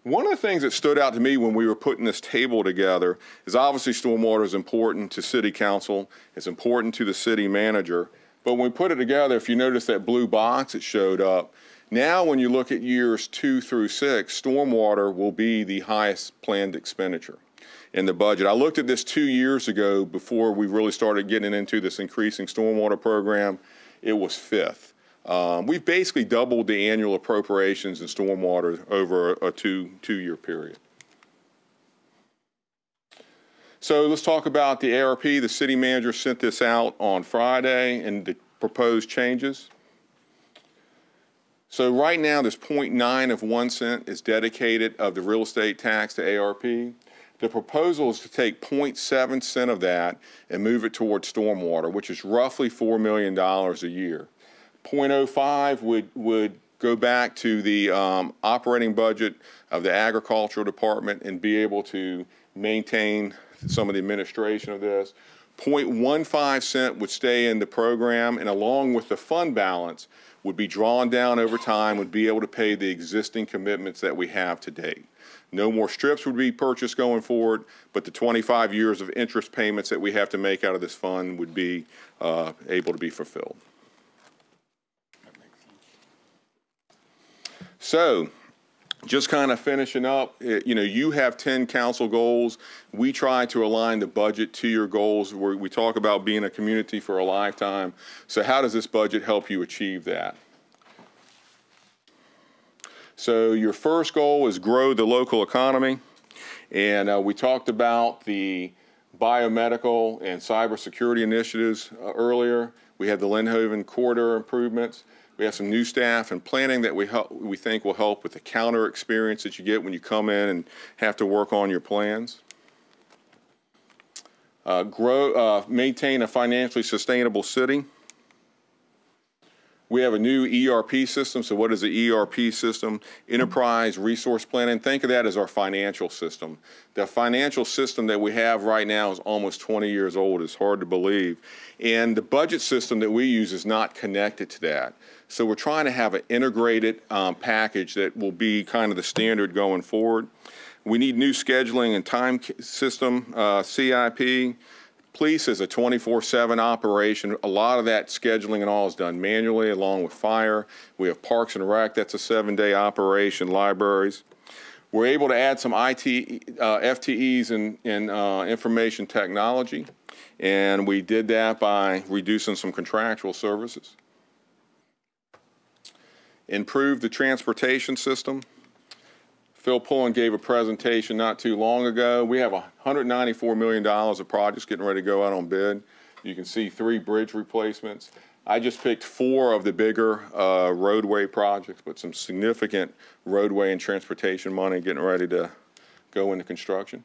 One of the things that stood out to me when we were putting this table together is obviously stormwater is important to city council, it's important to the city manager, but when we put it together, if you notice that blue box that showed up, now when you look at years 2 through 6, stormwater will be the highest planned expenditure in the budget. I looked at this 2 years ago before we really started getting into this increasing stormwater program. It was 5th. We've basically doubled the annual appropriations in stormwater over a two-year period. So let's talk about the ARP. The city manager sent this out on Friday and the proposed changes. So right now there's 0.9 of 1 cent is dedicated of the real estate tax to ARP. The proposal is to take 0.7 cent of that and move it towards stormwater, which is roughly $4 million a year. 0.05 would go back to the operating budget of the agricultural department and be able to maintain some of the administration of this. 0.15 cent would stay in the program, and along with the fund balance would be drawn down over time, would be able to pay the existing commitments that we have to date. No more strips would be purchased going forward, but the 25 years of interest payments that we have to make out of this fund would be able to be fulfilled. So, just kind of finishing up, you know, you have 10 council goals. We try to align the budget to your goals. We talk about being a community for a lifetime. So how does this budget help you achieve that? So your first goal is grow the local economy. And we talked about the biomedical and cybersecurity initiatives earlier. We had the Lindhoven corridor improvements. We have some new staff and planning that we think will help with the counter experience that you get when you come in and have to work on your plans. Maintain a financially sustainable city. We have a new ERP system. So what is the ERP system? Enterprise Resource Planning. Think of that as our financial system. The financial system that we have right now is almost 20 years old. It's hard to believe. And the budget system that we use is not connected to that. So we're trying to have an integrated package that will be kind of the standard going forward. We need new scheduling and time system, CIP. Police is a 24/7 operation. A lot of that scheduling and all is done manually along with fire. We have Parks and Rec, that's a 7-day operation, libraries. We're able to add some FTEs in information technology, and we did that by reducing some contractual services. Improve the transportation system. Phil Pullen gave a presentation not too long ago. We have $194 million of projects getting ready to go out on bid. You can see 3 bridge replacements. I just picked 4 of the bigger roadway projects, but some significant roadway and transportation money getting ready to go into construction.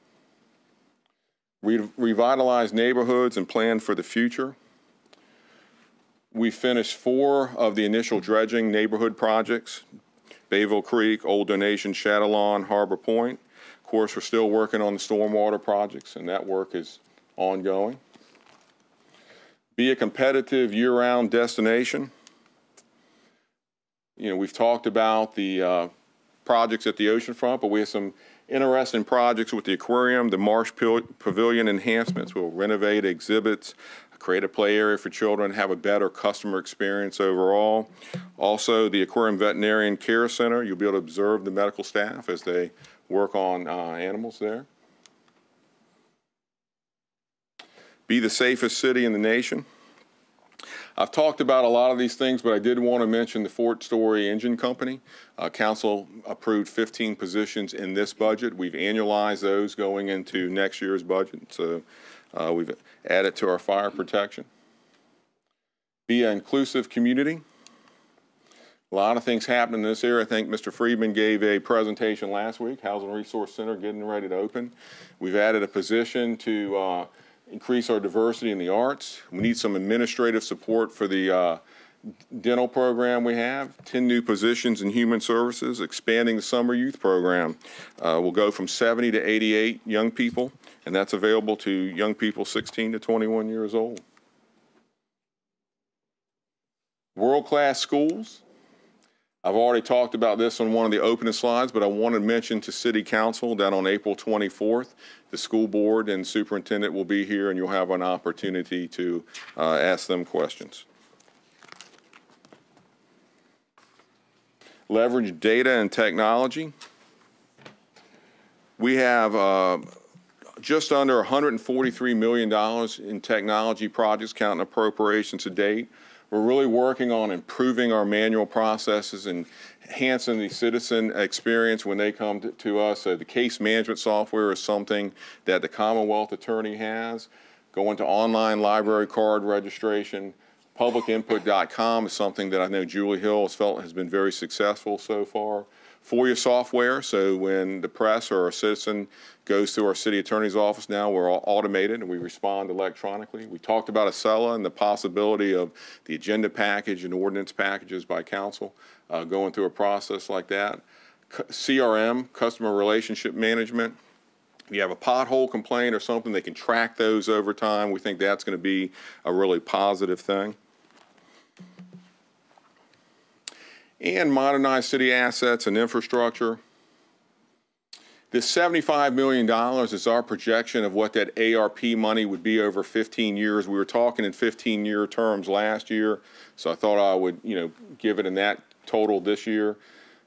Revitalize neighborhoods and plan for the future. We finished 4 of the initial dredging neighborhood projects. Bayville Creek, Old Donation, Shadowlawn, Harbor Point. Of course, we're still working on the stormwater projects, and that work is ongoing. Be a competitive year-round destination. You know, we've talked about the projects at the oceanfront, but we have some interesting projects with the aquarium, the Marsh Pavilion enhancements. We'll renovate exhibits, create a play area for children, have a better customer experience overall. Also, the Aquarium Veterinarian Care Center, you'll be able to observe the medical staff as they work on animals there. Be the safest city in the nation. I've talked about a lot of these things, but I did want to mention the Fort Story Engine Company. Council approved 15 positions in this budget. We've annualized those going into next year's budget. So we've added to our fire protection. Be an inclusive community. A lot of things happening in this area. I think Mr. Friedman gave a presentation last week, Housing Resource Center getting ready to open. We've added a position to increase our diversity in the arts. We need some administrative support for the dental program we have. 10 new positions in human services, expanding the summer youth program. We'll go from 70 to 88 young people, and that's available to young people 16 to 21 years old. World-class schools. I've already talked about this on one of the opening slides, but I want to mention to City Council that on April 24th, the school board and superintendent will be here, and you'll have an opportunity to ask them questions. Leverage data and technology. We have just under $143 million in technology projects, counting appropriations to date. We're really working on improving our manual processes and enhancing the citizen experience when they come to us. So the case management software is something that the Commonwealth Attorney has. Going to online library card registration. Publicinput.com is something that I know Julie Hill has felt has been very successful so far. FOIA software, so when the press or a citizen goes to our city attorney's office now, we're all automated and we respond electronically. We talked about Acela and the possibility of the agenda package and ordinance packages by council going through a process like that. CRM, customer relationship management. If you have a pothole complaint or something, they can track those over time. We think that's going to be a really positive thing. And modernize city assets and infrastructure. This $75 million is our projection of what that ARP money would be over 15 years. We were talking in 15-year terms last year, so I thought I would, give it in that total this year.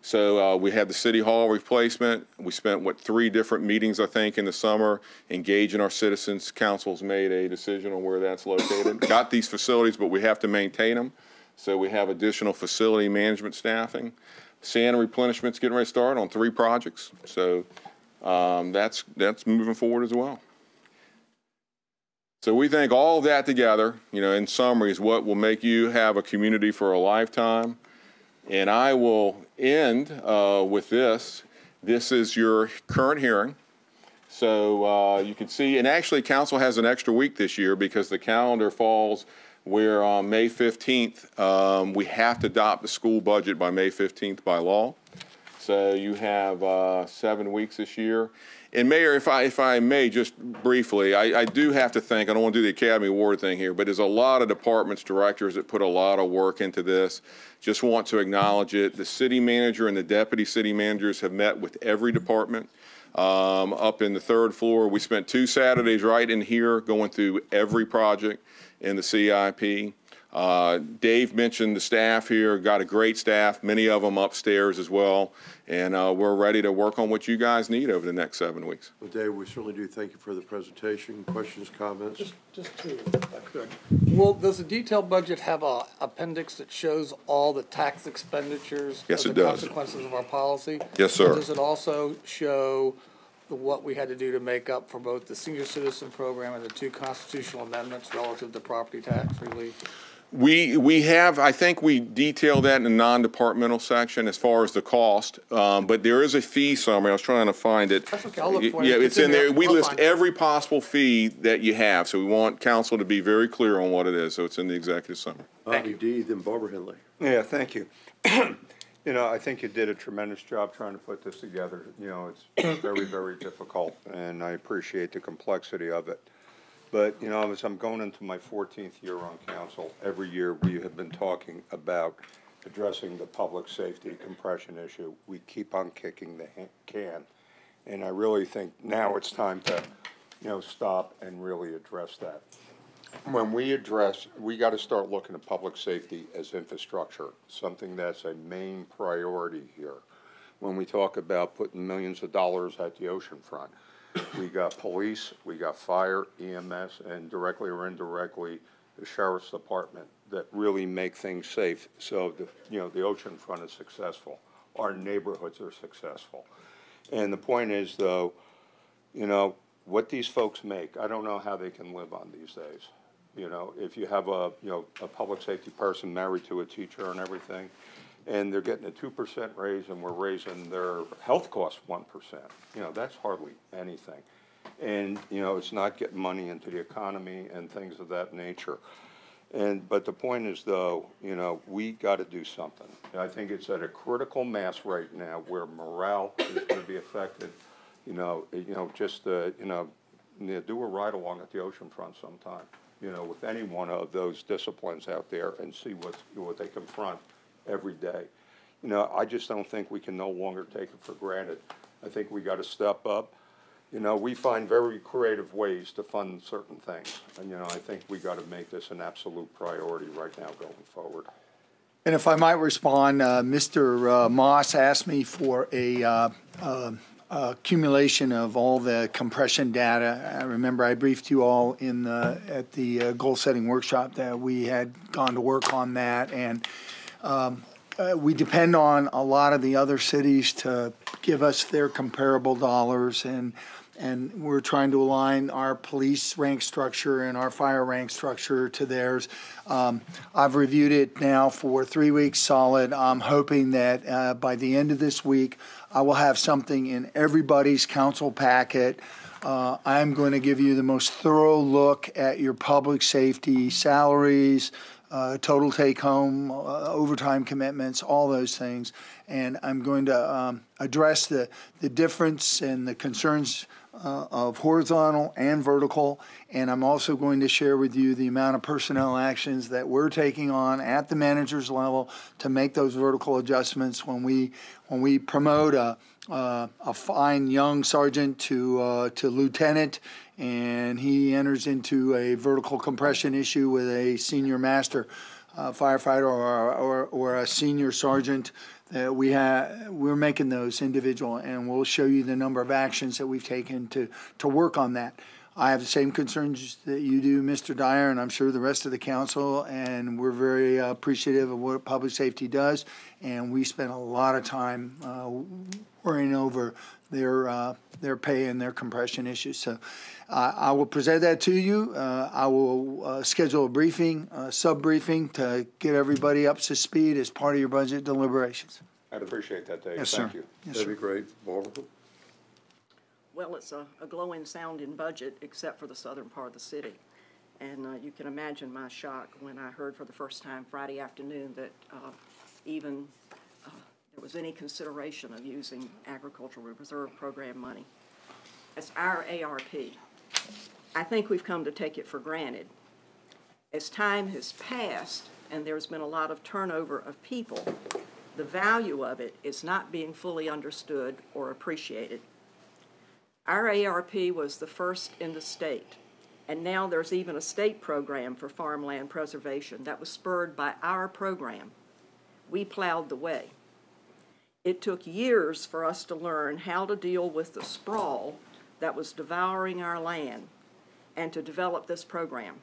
So we had the City Hall replacement. We spent, 3 different meetings, I think, in the summer, engaging our citizens. Council's made a decision on where that's located. Got these facilities, but we have to maintain them. So we have additional facility management staffing. Sand replenishment's getting ready to start on 3 projects. So that's moving forward as well. So we think all of that together, in summary, is what will make you have a community for a lifetime. And I will end with this. This is your current hearing. So you can see, and actually council has an extra week this year because the calendar falls where on May 15th, we have to adopt the school budget by May 15th by law. So you have 7 weeks this year. And Mayor, if I may, just briefly, I do have to thank, I don't want to do the Academy Award thing here, but there's a lot of departments, directors that put a lot of work into this. Just want to acknowledge it. The city manager and the deputy city managers have met with every department up in the 3rd floor. We spent 2 Saturdays right in here going through every project in the CIP. Dave mentioned the staff here, got a great staff, many of them upstairs as well, and we're ready to work on what you guys need over the next 7 weeks. Well, Dave, we certainly do thank you for the presentation. Questions, comments? Just 2, if I could. Well, does the detailed budget have an appendix that shows all the tax expenditures? Yes, it the does. Consequences of our policy? Yes, sir. And does it also show what we had to do to make up for both the senior citizen program and the 2 constitutional amendments relative to property tax relief? We have, I think we detailed that in the non-departmental section as far as the cost, but there is a fee summary. I was trying to find it. That's okay, I'll look for it. Yeah, it's in there. We list find it. every possible fee that you have, so we want council to be very clear on what it is, so it's in the executive summary. Bobby D., then Barbara Henley. Yeah, thank you. I think you did a tremendous job trying to put this together. It's very, very difficult, and I appreciate the complexity of it. But, as I'm going into my 14th year on council, every year we have been talking about addressing the public safety compression issue. We keep on kicking the can. And I really think now it's time to, stop and really address that. When we got to start looking at public safety as infrastructure, something that's a main priority here. When we talk about putting millions of dollars at the ocean front, we got police, we got fire, EMS, and directly or indirectly the sheriff's department that really make things safe. So the ocean front is successful. Our neighborhoods are successful. And the point is, though, what these folks make, I don't know how they can live on these days. If you have a public safety person married to a teacher and everything, and they're getting a 2% raise, and we're raising their health costs 1%. That's hardly anything. And, it's not getting money into the economy and things of that nature. But the point is, though, we got to do something. I think it's at a critical mass right now where morale is going to be affected. Just do a ride along at the ocean front sometime, with any one of those disciplines out there and see what they confront every day. I just don't think we can no longer take it for granted. I think we got to step up. We find very creative ways to fund certain things. And, I think we got to make this an absolute priority right now going forward. And if I might respond, Mr. Moss asked me for a accumulation of all the compression data. I remember I briefed you all at the goal-setting workshop that we had gone to work on that, and we depend on a lot of the other cities to give us their comparable dollars, and we're trying to align our police rank structure and our fire rank structure to theirs. I've reviewed it now for 3 weeks solid. I'm hoping that by the end of this week, I will have something in everybody's council packet. I'm going to give you the most thorough look at your public safety salaries, total take-home, overtime commitments, all those things. And I'm going to address the difference and the concerns of horizontal and vertical. And I'm also going to share with you the amount of personnel actions that we're taking on at the manager's level to make those vertical adjustments when we promote a fine young sergeant to lieutenant, and he enters into a vertical compression issue with a senior master firefighter or a senior sergeant. We're making those individual, and we'll show you the number of actions that we've taken to work on that. I have the same concerns that you do, Mr. Dyer, and I'm sure the rest of the council, and we're very appreciative of what public safety does, and we spend a lot of time worrying over their pay and their compression issues. So I will present that to you. I will schedule a briefing, sub-briefing, to get everybody up to speed as part of your budget deliberations. I'd appreciate that, Dave. Yes, Thank sir. you. Yes, That'd sir. be great. Barbara? Well, it's a glowing sounding budget, except for the southern part of the city. And you can imagine my shock when I heard for the first time Friday afternoon that even there was any consideration of using Agricultural Reserve Program money. It's our ARP. I think we've come to take it for granted. As time has passed and there's been a lot of turnover of people, the value of it is not being fully understood or appreciated. Our ARP was the first in the state, and now there's even a state program for farmland preservation that was spurred by our program. We plowed the way. It took years for us to learn how to deal with the sprawl that was devouring our land and to develop this program.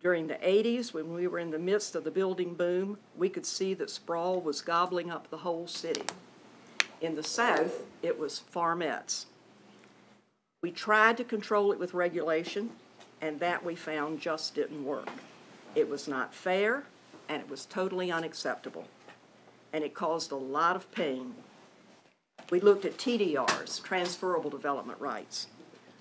During the 80s, when we were in the midst of the building boom, we could see that sprawl was gobbling up the whole city. In the South, it was farmettes. We tried to control it with regulation, and that we found just didn't work. It was not fair, and it was totally unacceptable, and it caused a lot of pain. We looked at TDRs, transferable development rights.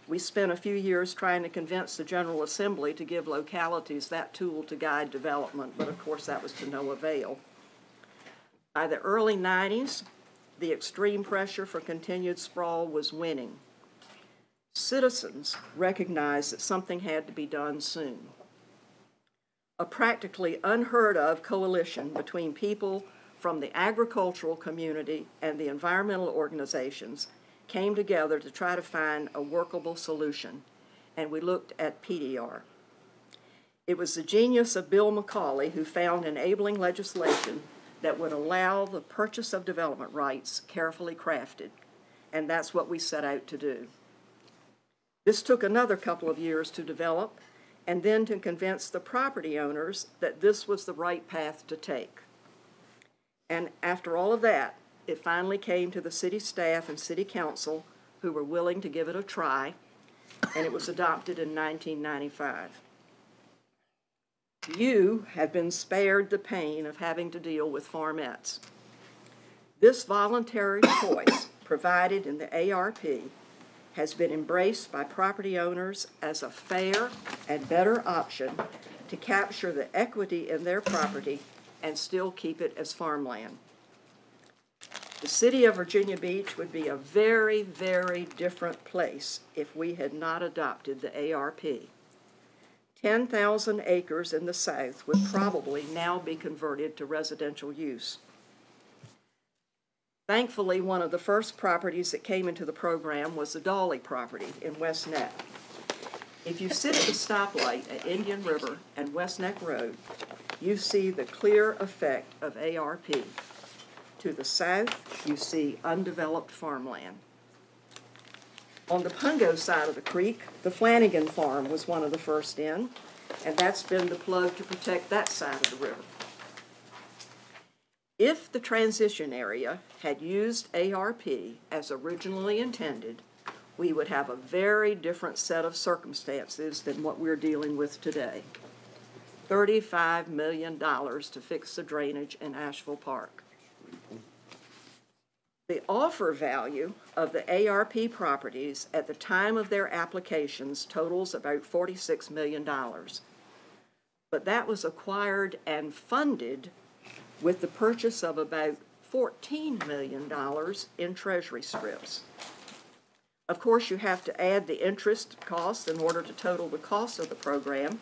We spent a few years trying to convince the General Assembly to give localities that tool to guide development, but of course that was to no avail. By the early 90s, the extreme pressure for continued sprawl was winning. Citizens recognized that something had to be done soon. A practically unheard of coalition between people from the agricultural community and the environmental organizations came together to try to find a workable solution, and we looked at PDR. It was the genius of Bill McCauley who found enabling legislation that would allow the purchase of development rights carefully crafted, and that's what we set out to do. This took another couple of years to develop, and then to convince the property owners that this was the right path to take. And after all of that, it finally came to the city staff and city council who were willing to give it a try, and it was adopted in 1995. You have been spared the pain of having to deal with farmettes. This voluntary choice provided in the ARP has been embraced by property owners as a fair and better option to capture the equity in their property and still keep it as farmland. The city of Virginia Beach would be a very, very different place if we had not adopted the ARP. 10,000 acres in the South would probably now be converted to residential use. Thankfully, one of the first properties that came into the program was the Dawley property in West Neck. If you sit at the stoplight at Indian River and West Neck Road, you see the clear effect of ARP. To the south, you see undeveloped farmland. On the Pungo side of the creek, the Flanagan Farm was one of the first in, and that's been the plug to protect that side of the river. If the transition area had used ARP as originally intended, we would have a very different set of circumstances than what we're dealing with today. $35 million to fix the drainage in Asheville Park. The offer value of the ARP properties at the time of their applications totals about $46 million. But that was acquired and funded with the purchase of about $14 million in treasury strips. Of course, you have to add the interest cost in order to total the cost of the program.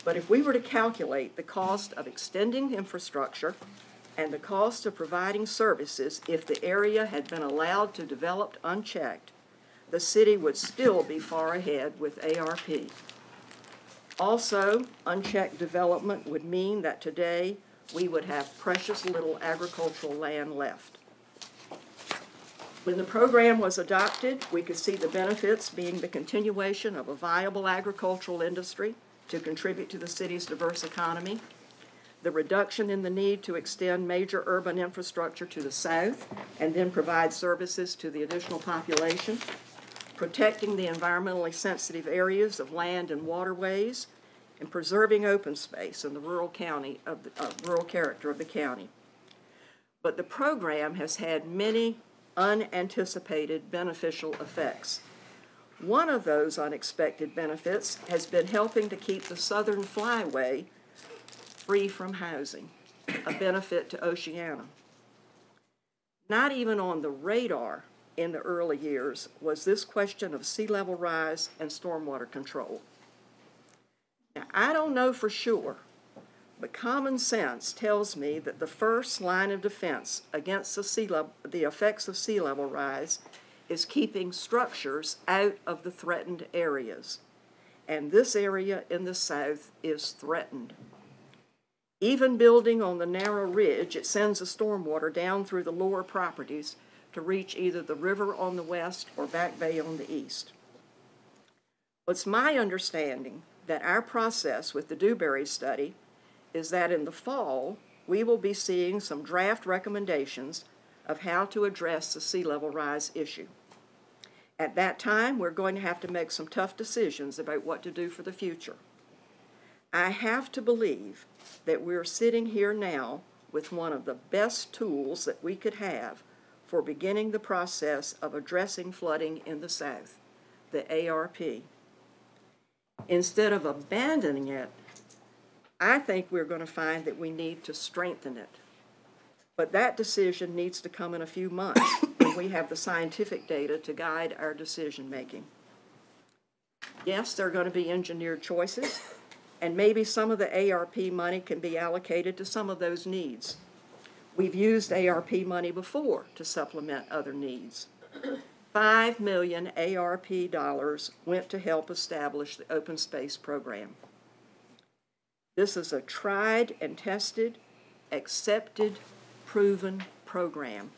But if we were to calculate the cost of extending infrastructure and the cost of providing services if the area had been allowed to develop unchecked, the city would still be far ahead with ARP. Also, unchecked development would mean that today we would have precious little agricultural land left. When the program was adopted, we could see the benefits being the continuation of a viable agricultural industry to contribute to the city's diverse economy, the reduction in the need to extend major urban infrastructure to the south and then provide services to the additional population, protecting the environmentally sensitive areas of land and waterways, and preserving open space in the rural character of the county. But the program has had many unanticipated beneficial effects. One of those unexpected benefits has been helping to keep the Southern Flyway free from housing, a benefit to Oceana. Not even on the radar in the early years was this question of sea level rise and stormwater control. Now, I don't know for sure, but common sense tells me that the first line of defense against the effects of sea level rise is keeping structures out of the threatened areas. And this area in the south is threatened. Even building on the narrow ridge, it sends the stormwater down through the lower properties to reach either the river on the west or Back Bay on the east. It's my understanding that our process with the Dewberry study is that in the fall, we will be seeing some draft recommendations of how to address the sea level rise issue. At that time, we're going to have to make some tough decisions about what to do for the future. I have to believe that we're sitting here now with one of the best tools that we could have for beginning the process of addressing flooding in the South, the ARP. Instead of abandoning it, I think we're going to find that we need to strengthen it. But that decision needs to come in a few months when we have the scientific data to guide our decision making. Yes, there are going to be engineered choices, and maybe some of the ARP money can be allocated to some of those needs. We've used ARP money before to supplement other needs. $5 million ARP dollars went to help establish the open space program. This is a tried and tested, accepted, proven program.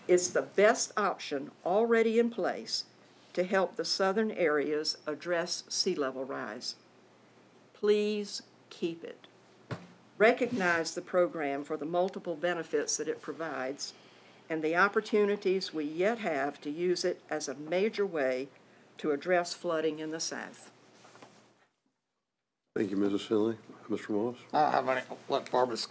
It's the best option already in place to help the southern areas address sea level rise. Please keep it. Recognize the program for the multiple benefits that it provides and the opportunities we yet have to use it as a major way to address flooding in the South. Thank you, Mrs. Finley. Mr. Moss? I don't have any, let Barbara's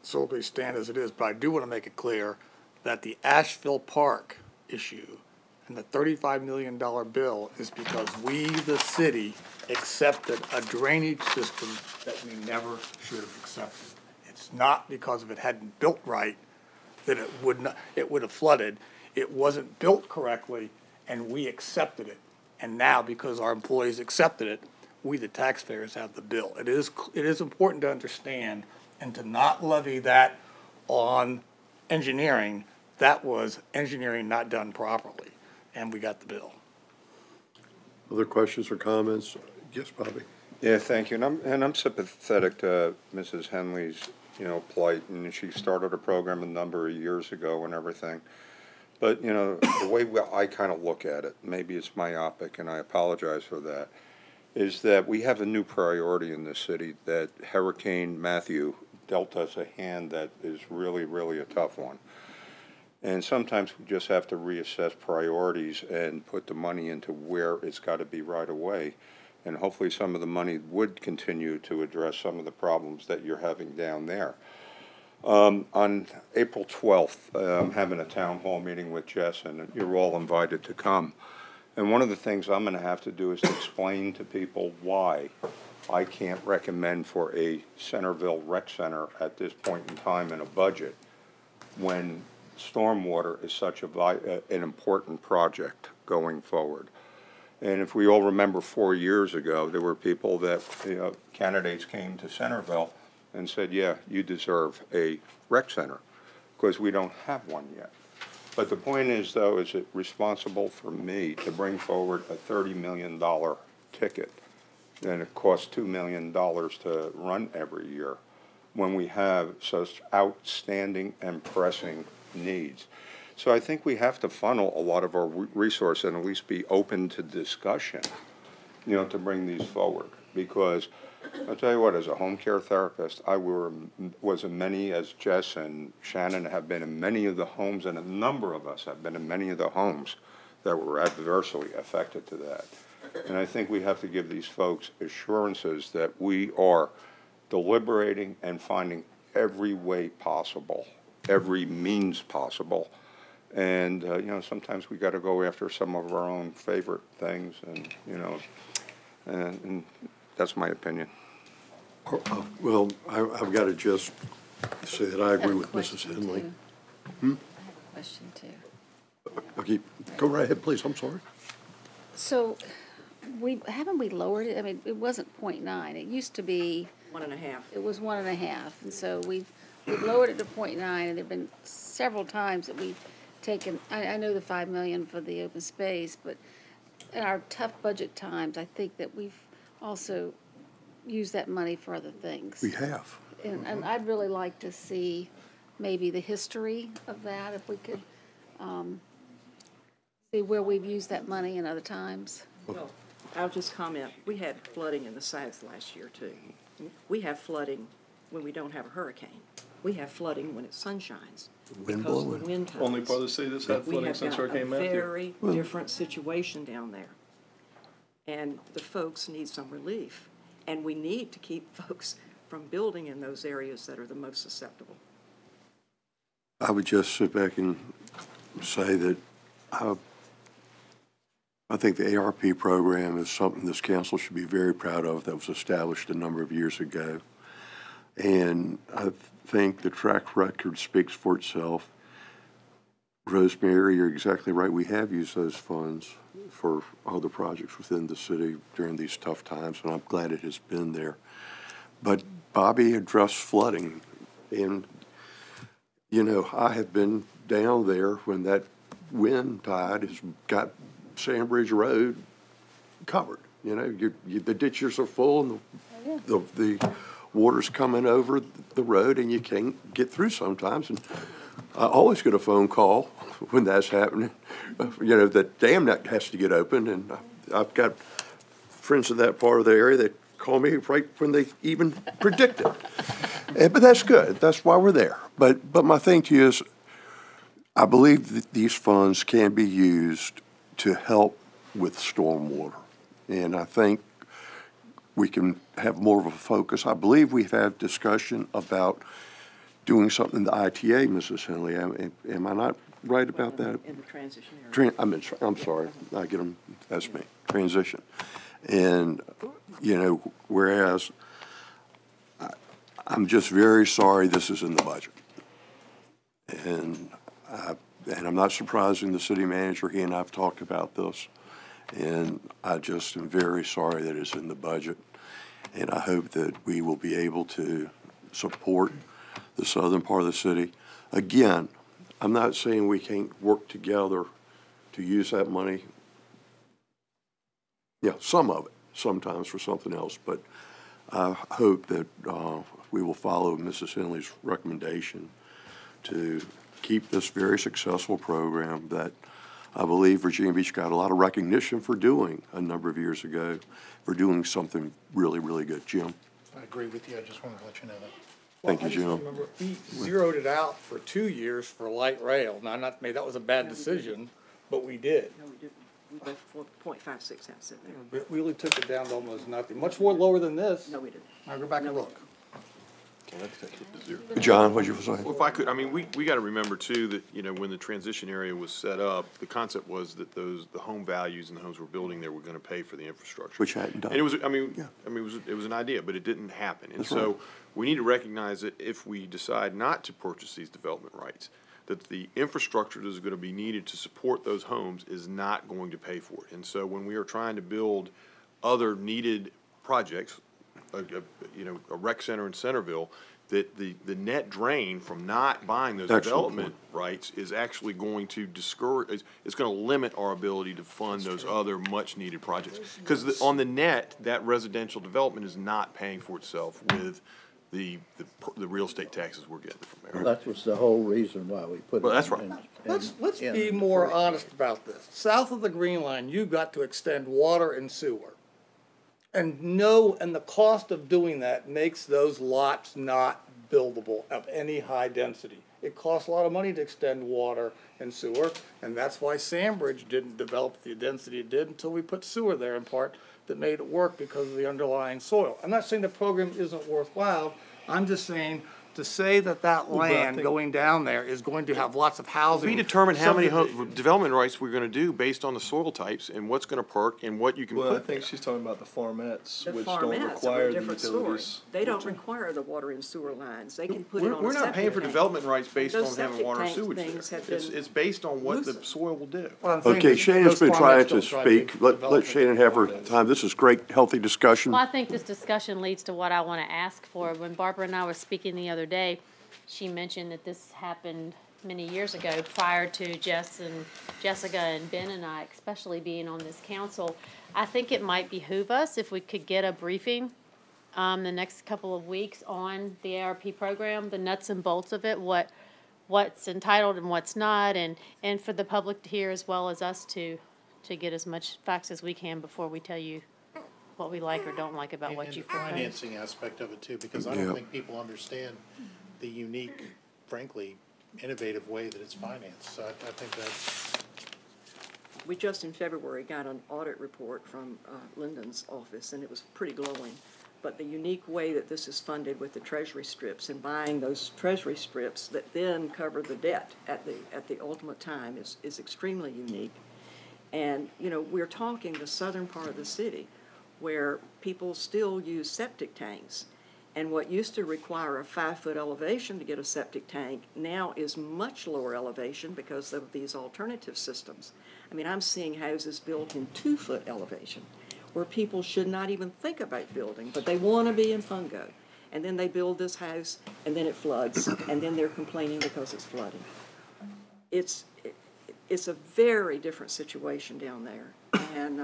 solely stand as it is, but I do want to make it clear that the Asheville Park issue and the $35 million bill is because we, the city, accepted a drainage system that we never should have accepted. It's not because if it hadn't built right that it would have flooded. It wasn't built correctly, and we accepted it. And now, because our employees accepted it, we, the taxpayers, have the bill. It is important to understand and to not levy that on engineering. That was engineering not done properly, and we got the bill. Other questions or comments? Yes, Bobby. Yeah, thank you. And I'm sympathetic to Mrs. Henley's, plight, and she started a program a number of years ago and everything. But, you know, the way I kind of look at it, maybe it's myopic, and I apologize for that, is that we have a new priority in this city, that Hurricane Matthew dealt us a hand that is really, really a tough one. And sometimes we just have to reassess priorities and put the money into where it's got to be right away. And hopefully some of the money would continue to address some of the problems that you're having down there. On April 12th, I'm having a town hall meeting with Jess, and you're all invited to come. And one of the things I'm going to have to do is to explain to people why I can't recommend for a Centerville Rec Center at this point in time in a budget when stormwater is such an important project going forward. And if we all remember 4 years ago, there were people that, candidates came to Centerville and said, yeah, you deserve a rec center, because we don't have one yet. But the point is, though, is it responsible for me to bring forward a $30 million ticket, and it costs $2 million to run every year, when we have such outstanding and pressing needs? So I think we have to funnel a lot of our resources and at least be open to discussion, to bring these forward. Because I'll tell you what, as a home care therapist, I was in many, as Jess and Shannon have been in many of the homes, and a number of us have been in many of the homes that were adversely affected to that. And I think we have to give these folks assurances that we are deliberating and finding every way possible, every means possible. And, sometimes we got to go after some of our own favorite things, and, and that's my opinion. Well, I've got to just say that I agree with Mrs. Henley. I have a question too. Okay, go right ahead, please. I'm sorry. So, haven't we lowered it? I mean, it wasn't 0.9. It used to be 1.5. It was 1.5, and so we've lowered it to 0.9. And there've been several times that we've taken. I know the $5 million for the open space, but in our tough budget times, I think that we've also used that money for other things. We have. And I'd really like to see maybe the history of that, if we could see where we've used that money in other times. Well, I'll just comment, we had flooding in the south last year too. We have flooding when we don't have a hurricane. We have flooding when it sunshines. Wind because blowing. the wind comes. Only part of the city that's had flooding since Hurricane Matthew. We have got a very different situation down there. And the folks need some relief. And we need to keep folks from building in those areas that are the most susceptible. I would just sit back and say that I think the ARP program is something this council should be very proud of, that was established a number of years ago. And I think the track record speaks for itself. Rosemary, you're exactly right. We have used those funds for other projects within the city during these tough times, and I'm glad it has been there. But Bobby addressed flooding, and, I have been down there when that wind tide has got Sandbridge Road covered. The ditches are full, and the water's coming over the road, and you can't get through sometimes. And I always get a phone call when that's happening. The dam net has to get open, and I've got friends in that part of the area that call me right when they even predict it. But that's good. That's why we're there. But my thing to you is, I believe that these funds can be used to help with stormwater. And I think we can have more of a focus. I believe we've had discussion about doing something in the ITA, Mrs. Henley. Am I not right about that? In the transition area. I'm sorry. I get them, that's me, transition. And, whereas I'm just very sorry this is in the budget. And I'm not surprising the city manager, he and I have talked about this. And I just am very sorry that it's in the budget. And I hope that we will be able to support the southern part of the city. Again, I'm not saying we can't work together to use that money. Yeah, some of it, sometimes for something else. But I hope that we will follow Mrs. Henley's recommendation to keep this very successful program that I believe Virginia Beach got a lot of recognition for doing a number of years ago, for doing something really, really good. Jim? I agree with you. I just wanted to let you know that. Thank you, I just Jim. remember we zeroed it out for 2 years for light rail. Now, not, maybe that was a bad decision, but we did. No, we didn't. We left 4.56 cents in there. We really took it down to almost nothing, much more lower than this. No, we didn't. Now go back and look. John, what'd you say? Well, if I could, I mean, we got to remember too that, you know, when the transition area was set up, the concept was that the home values and the homes we're building there were going to pay for the infrastructure. Which hadn't done. And it was, I mean, it was an idea, but it didn't happen. And so we need to recognize that if we decide not to purchase these development rights, that the infrastructure that is going to be needed to support those homes is not going to pay for it. And so when we are trying to build other needed projects, you know, a rec center in Centerville, that the net drain from not buying those development rights is actually going to discourage, it's going to limit our ability to fund those other much-needed projects. Because on the net, that residential development is not paying for itself with the real estate taxes we're getting from there. That was the whole reason why we put it. Well, that's right. Let's be more honest about this. South of the Green Line, you've got to extend water and sewer. And the cost of doing that makes those lots not buildable of any high density. It costs a lot of money to extend water and sewer, and that's why Sandbridge didn't develop the density it did until we put sewer there in part that made it work because of the underlying soil. I'm not saying the program isn't worthwhile. I'm just saying to say that land going down there is going to have lots of housing. We determine how many development rights we're going to do based on the soil types and what's going to perk and what you can Well, I put think there. she's talking about the farmettes, The which don't farmettes require are a the different utilities. story. They don't require the water and sewer lines. They can put it on a We're not paying for septic tank. development rights based on Those having septic water and tank sewage things there. have It's, been it's based on what the loosened. soil will do. Okay, Shannon's been trying to speak. Let Shannon have her time. This is great, healthy discussion. Well, I think this discussion leads to what I want to ask for. When Barbara and I were speaking the other day, she mentioned that this happened many years ago prior to Jessica and Ben and I, especially being on this council. I think it might behoove us if we could get a briefing the next couple of weeks on the ARP program, the nuts and bolts of it, what's entitled and what's not, and for the public to hear as well as us to get as much facts as we can before we tell you what we like or don't like about what you propose. And the financing aspect of it too, because I don't think people understand the unique, frankly, innovative way that it's financed. So I think that's... We just in February got an audit report from Lyndon's office, and it was pretty glowing. But the unique way that this is funded with the treasury strips and buying those treasury strips that then cover the debt at the ultimate time is extremely unique. And, you know, we're talking the southern part of the city where people still use septic tanks. And what used to require a 5-foot elevation to get a septic tank now is much lower elevation because of these alternative systems. I mean, I'm seeing houses built in 2-foot elevation where people should not even think about building, but they want to be in Pungo. And then they build this house, and then it floods, and then they're complaining because it's flooding. It's a very different situation down there. And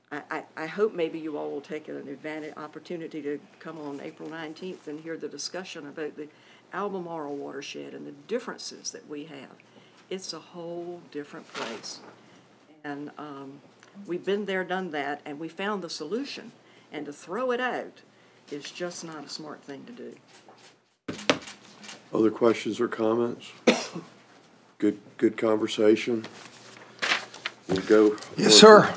I hope maybe you all will take an opportunity to come on April 19th and hear the discussion about the Albemarle watershed and the differences that we have. It's a whole different place. And we've been there, done that, and we found the solution. And to throw it out is just not a smart thing to do. Other questions or comments? Good conversation. We'll go. Yes, sir.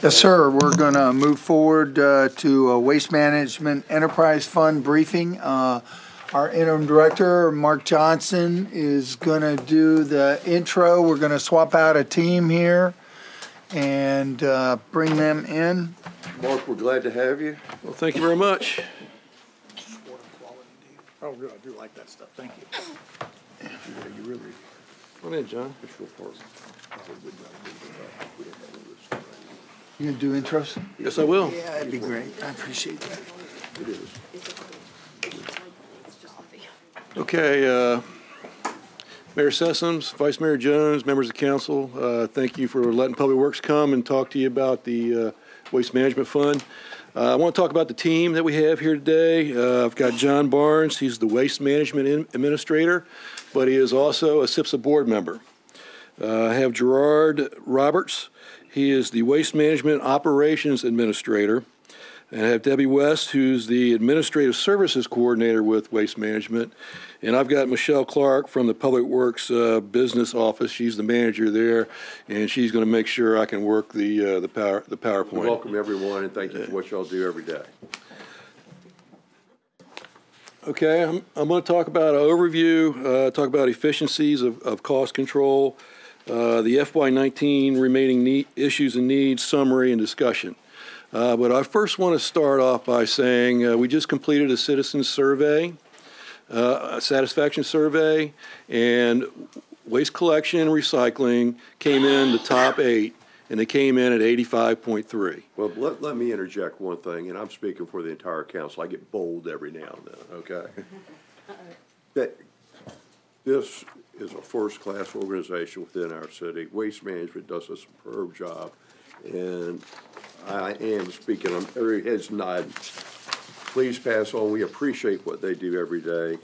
Yes, sir. We're going to move forward to a Waste Management Enterprise Fund briefing. Our interim director, Mark Johnson, is going to do the intro. We're going to swap out a team here and bring them in. Mark, we're glad to have you. Well, thank you very much. Oh, good. I do like that stuff. Thank you. Yeah, you really. Come in, John. You going to do intros? Yes, I will. Yeah, that'd be great. I appreciate that. It is. Okay, Mayor Sessoms, Vice Mayor Jones, members of council, thank you for letting Public Works come and talk to you about the Waste Management Fund. I want to talk about the team that we have here today. I've got John Barnes, he's the Waste Management Administrator. but he is also a SIPSA board member. I have Gerard Roberts. He is the Waste Management Operations Administrator. And I have Debbie West, who's the Administrative Services Coordinator with Waste Management. And I've got Michelle Clark from the Public Works Business Office. She's the manager there, and she's going to make sure I can work the PowerPoint. Welcome, everyone, and thank you for what y'all do every day. Okay, I'm going to talk about an overview, talk about efficiencies of cost control, the FY19 remaining issues and needs, summary, and discussion. But I first want to start off by saying we just completed a citizen survey, a satisfaction survey, and waste collection and recycling came in the top 8, and they came in at 85.3. Well, let me interject one thing, and I'm speaking for the entire council. I get bold every now and then, okay? That this is a first-class organization within our city. Waste Management does a superb job, and I am speaking, every head's nodding. Please pass on. We appreciate what they do every day.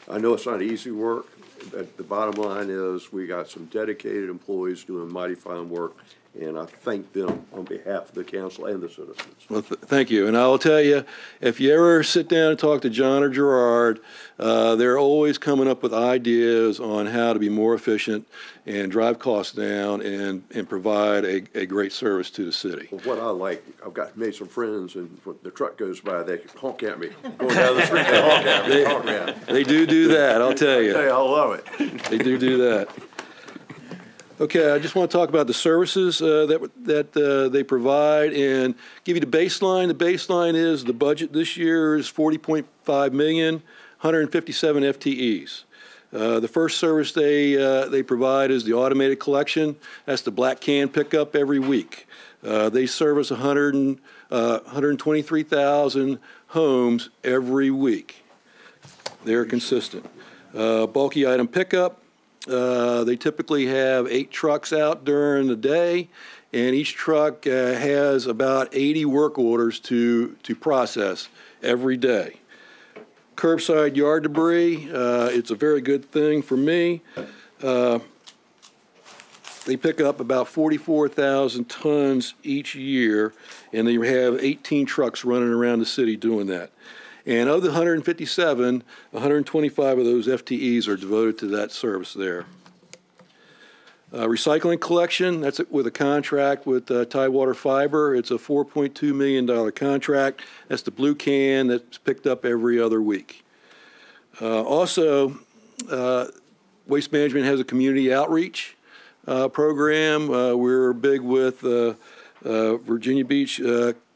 I know it's not easy work, but the bottom line is we got some dedicated employees doing mighty fine work, and I thank them on behalf of the council and the citizens. Well, thank you. And I will tell you, if you ever sit down and talk to John or Gerard, they're always coming up with ideas on how to be more efficient and drive costs down and provide a great service to the city. Well, what I like, I've made some friends, and when the truck goes by, they honk at me. Going down the street, they honk at me. Honk at me. They do that, I'll tell you. I love it. They do that. Okay, I just want to talk about the services that they provide and give you the baseline. The baseline is the budget this year is $40.5 million, 157 FTEs. The first service they provide is the automated collection. That's the black can pickup every week. They service 123,000 homes every week. They're consistent. Bulky item pickup. They typically have 8 trucks out during the day, and each truck has about 80 work orders to process every day. Curbside yard debris, it's a very good thing for me. They pick up about 44,000 tons each year, and they have 18 trucks running around the city doing that. And of the 157, 125 of those FTEs are devoted to that service there. Recycling collection, that's with a contract with Tidewater Fiber. It's a $4.2 million contract. That's the blue can that's picked up every other week. Also, Waste Management has a community outreach program. We're big with Virginia Beach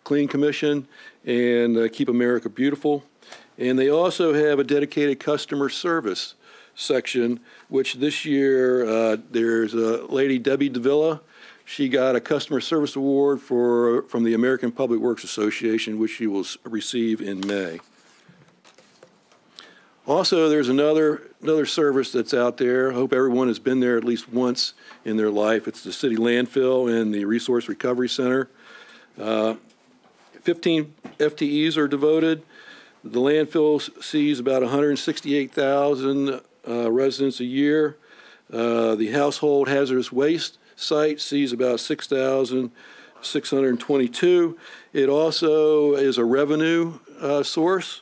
Clean Commission and Keep America Beautiful. And they also have a dedicated customer service section, which this year there's a lady, Debbie Davila. She got a customer service award from the American Public Works Association, which she will receive in May. Also, there's another service that's out there. I hope everyone has been there at least once in their life. It's the city landfill and the Resource Recovery Center. 15 FTEs are devoted. The landfill sees about 168,000 residents a year. The household hazardous waste site sees about 6,622. It also is a revenue source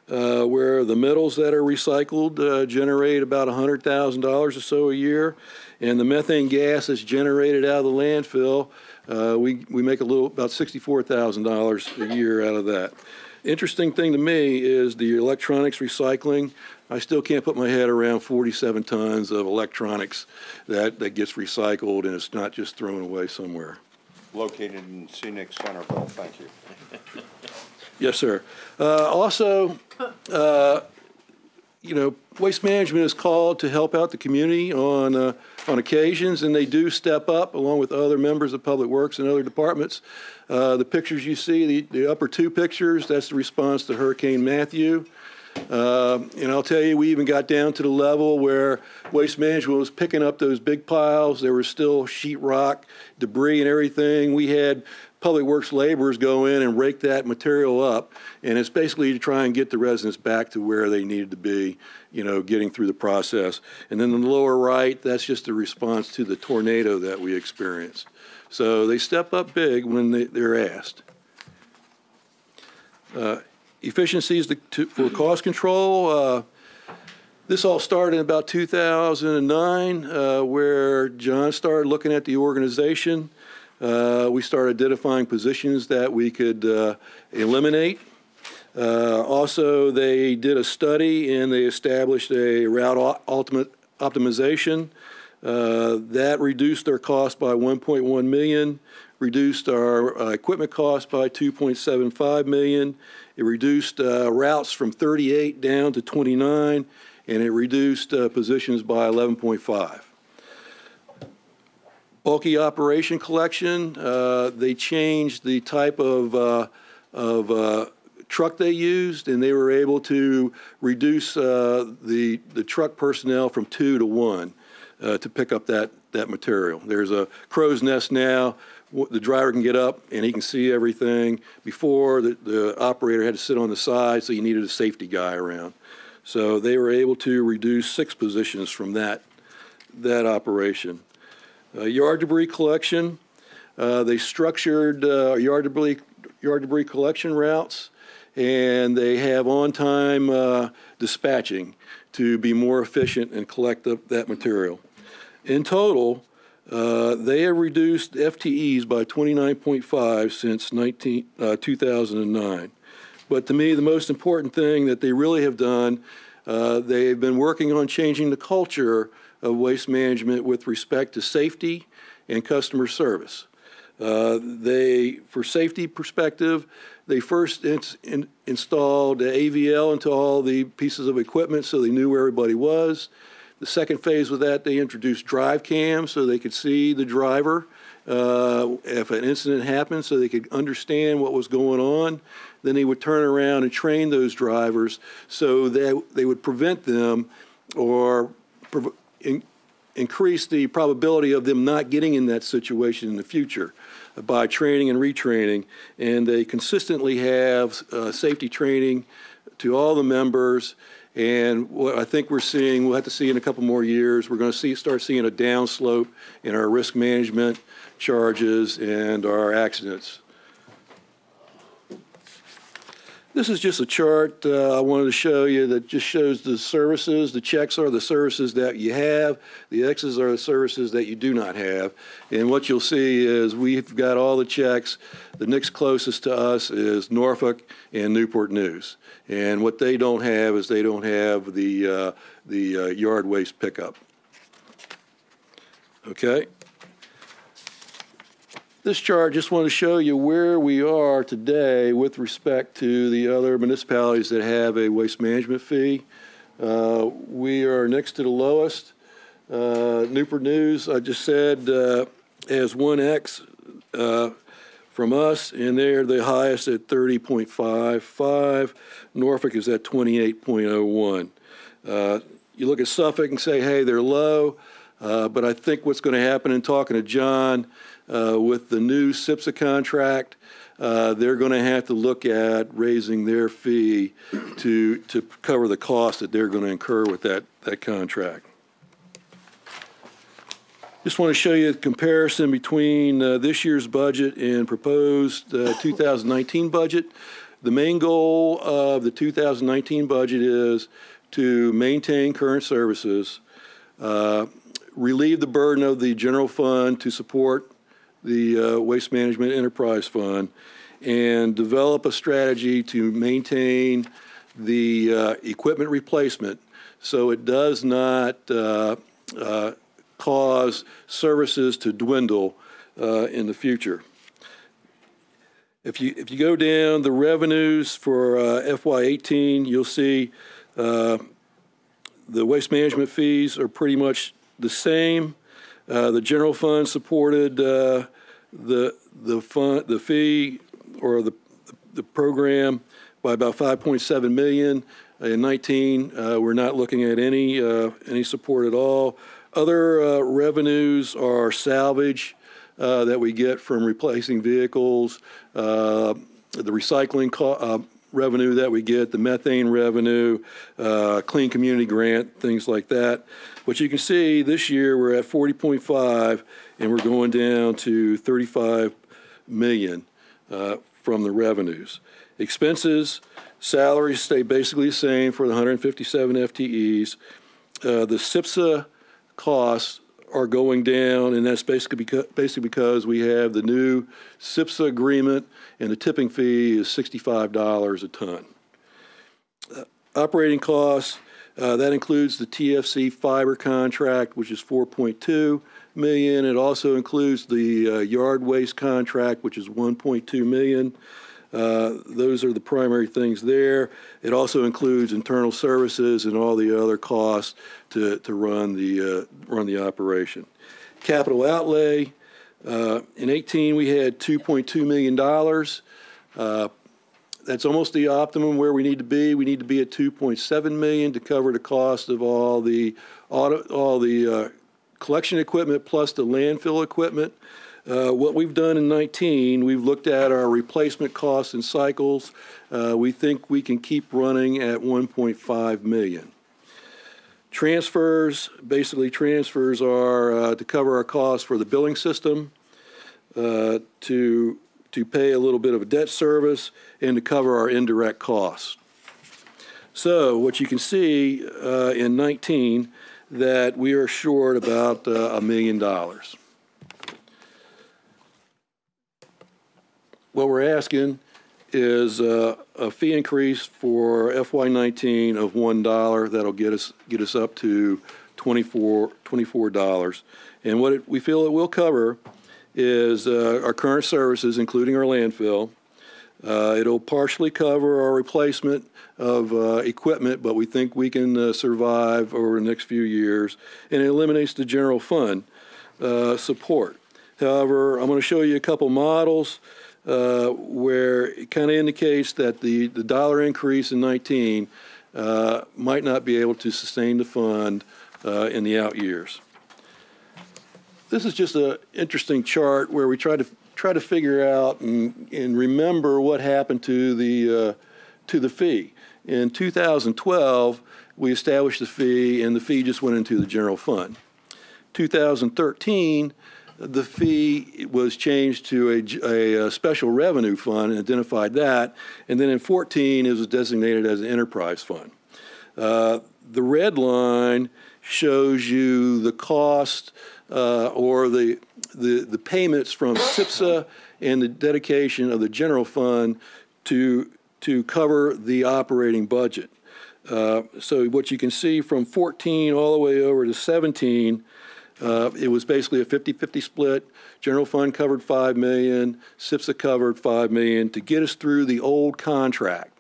where the metals that are recycled generate about $100,000 or so a year, and the methane gas that's generated out of the landfill, we make about $64,000 a year out of that. Interesting thing to me is the electronics recycling. I still can't put my head around 47 tons of electronics that gets recycled, and it's not just thrown away somewhere. Located in scenic Centerville, thank you. Yes, sir. Also, Waste Management is called to help out the community on occasions, and they do step up along with other members of Public Works and other departments. The pictures you see, the upper 2 pictures, that's the response to Hurricane Matthew. And I'll tell you, we even got down to the level where Waste Management was picking up those big piles. There was still sheetrock, debris and everything. We had Public Works laborers go in and rake that material up, and it's basically to try and get the residents back to where they needed to be, you know, getting through the process. And then in the lower right, that's just a response to the tornado that we experienced. So they step up big when they're asked. Efficiencies for cost control. This all started in about 2009, where John started looking at the organization. We started identifying positions that we could eliminate. Also, they did a study and they established a route optimization. That reduced their cost by $1.1 million, reduced our equipment cost by $2.75 million. It reduced routes from 38 down to 29, and it reduced positions by 11.5. Bulky operation collection, they changed the type of truck they used, and they were able to reduce the truck personnel from 2 to 1 to pick up that material. There's a crow's nest now. The driver can get up and he can see everything. Before, the operator had to sit on the side, so you needed a safety guy around. So they were able to reduce 6 positions from that operation. Yard debris collection, they structured yard debris collection routes, and they have on-time dispatching to be more efficient and collect that material. In total, they have reduced FTEs by 29.5 since 2009. But to me, the most important thing that they really have done, they've been working on changing the culture of waste management with respect to safety and customer service. For safety perspective, they first installed AVL into all the pieces of equipment so they knew where everybody was. The second phase with that, they introduced drive cams so they could see the driver if an incident happened, so they could understand what was going on. Then they would turn around and train those drivers so that they would prevent them or increase the probability of them not getting in that situation in the future by training and retraining. And they consistently have safety training to all the members. And what I think we're seeing, we'll have to see in a couple more years, we're going to start seeing a downslope in our risk management charges and our accidents. This is just a chart I wanted to show you that just shows the services. The checks are the services that you have. The X's are the services that you do not have. And what you'll see is we've got all the checks. The next closest to us is Norfolk and Newport News. And what they don't have is they don't have the yard waste pickup. Okay. This chart just want to show you where we are today with respect to the other municipalities that have a waste management fee. We are next to the lowest. Newport News, I just said, has 1X from us, and they're the highest at 30.55. Norfolk is at 28.01. You look at Suffolk and say, hey, they're low, but I think what's going to happen in talking to John, with the new SIPSA contract, they're going to have to look at raising their fee to cover the cost that they're going to incur with that contract. Just want to show you the comparison between this year's budget and proposed 2019 budget. The main goal of the 2019 budget is to maintain current services, relieve the burden of the general fund to support the Waste Management Enterprise Fund, and develop a strategy to maintain the equipment replacement so it does not cause services to dwindle in the future. If you go down the revenues for FY18, you'll see the waste management fees are pretty much the same. The general fund supported the fee or the program by about $5.7 million. In 19, we're not looking at any support at all. Other revenues are salvage that we get from replacing vehicles, the recycling revenue that we get, the methane revenue, clean community grant, things like that. But you can see this year we're at 40.5 and we're going down to 35 million from the revenues. Expenses, salaries stay basically the same for the 157 FTEs. The SIPSA costs are going down, and that's basically because we have the new SIPSA agreement, and the tipping fee is $65 a ton. Operating costs, that includes the TFC fiber contract, which is 4.2 million. It also includes the yard waste contract, which is 1.2 million. Those are the primary things there. It also includes internal services and all the other costs to run the operation. Capital outlay, in 18 we had $2.2 million. That's almost the optimum where we need to be. We need to be at 2.7 million to cover the cost of all the collection equipment plus the landfill equipment. What we've done in 19, we've looked at our replacement costs and cycles. We think we can keep running at 1.5 million. Transfers, basically transfers are to cover our costs for the billing system, to pay a little bit of a debt service, and to cover our indirect costs. So what you can see in 19, that we are short about $1 million. What we're asking is a fee increase for FY19 of $1. That'll get us up to $24. And what we feel it will cover is our current services, including our landfill. It'll partially cover our replacement of equipment, but we think we can survive over the next few years. And it eliminates the general fund support. However, I'm going to show you a couple models where it kind of indicates that the dollar increase in 19 might not be able to sustain the fund in the out years. This is just an interesting chart where we try to figure out and remember what happened to the fee. In 2012, we established the fee, and the fee just went into the general fund. 2013, the fee was changed to a special revenue fund and identified that. And then in 14, it was designated as an enterprise fund. The red line shows you the cost or the payments from SIPSA and the dedication of the general fund to cover the operating budget. So what you can see from 14 all the way over to 17, it was basically a 50-50 split. General fund covered $5 million, SIPSA covered $5 million to get us through the old contract.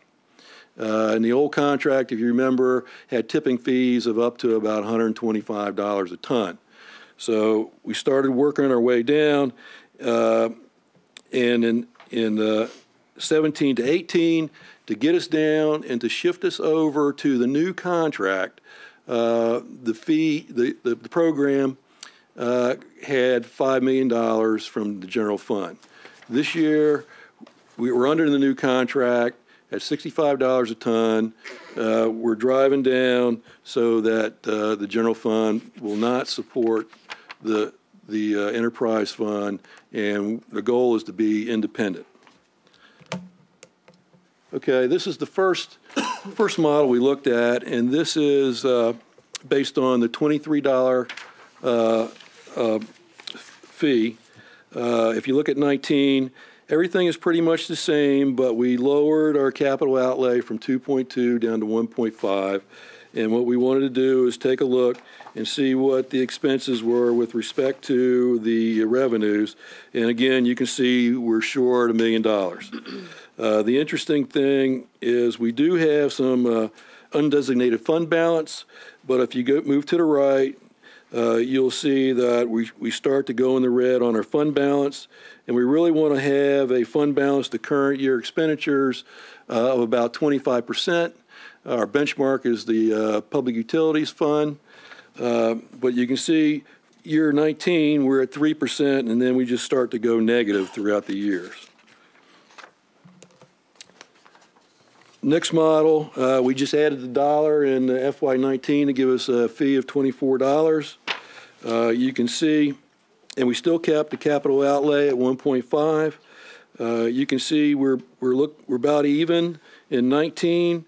And the old contract, if you remember, had tipping fees of up to about $125 a ton. So we started working our way down, and in 17 to 18, to get us down and to shift us over to the new contract, the program had $5 million from the general fund. This year, we were under the new contract at $65 a ton. We're driving down so that the general fund will not support the enterprise fund, and the goal is to be independent. Okay, this is the first model we looked at, and this is based on the $23 fee. If you look at 19, everything is pretty much the same, but we lowered our capital outlay from 2.2 down to 1.5. And what we wanted to do is take a look and see what the expenses were with respect to the revenues. And again, you can see we're short $1 million. The interesting thing is we do have some undesignated fund balance, but if you move to the right, you'll see that we start to go in the red on our fund balance, and we really want to have a fund balance to current year expenditures of about 25%. Our benchmark is the Public Utilities Fund. But you can see year 19, we're at 3%, and then we just start to go negative throughout the years. Next model, we just added the dollar in FY19 to give us a fee of $24. You can see, and we still kept the capital outlay at 1.5. You can see we're about even in 19.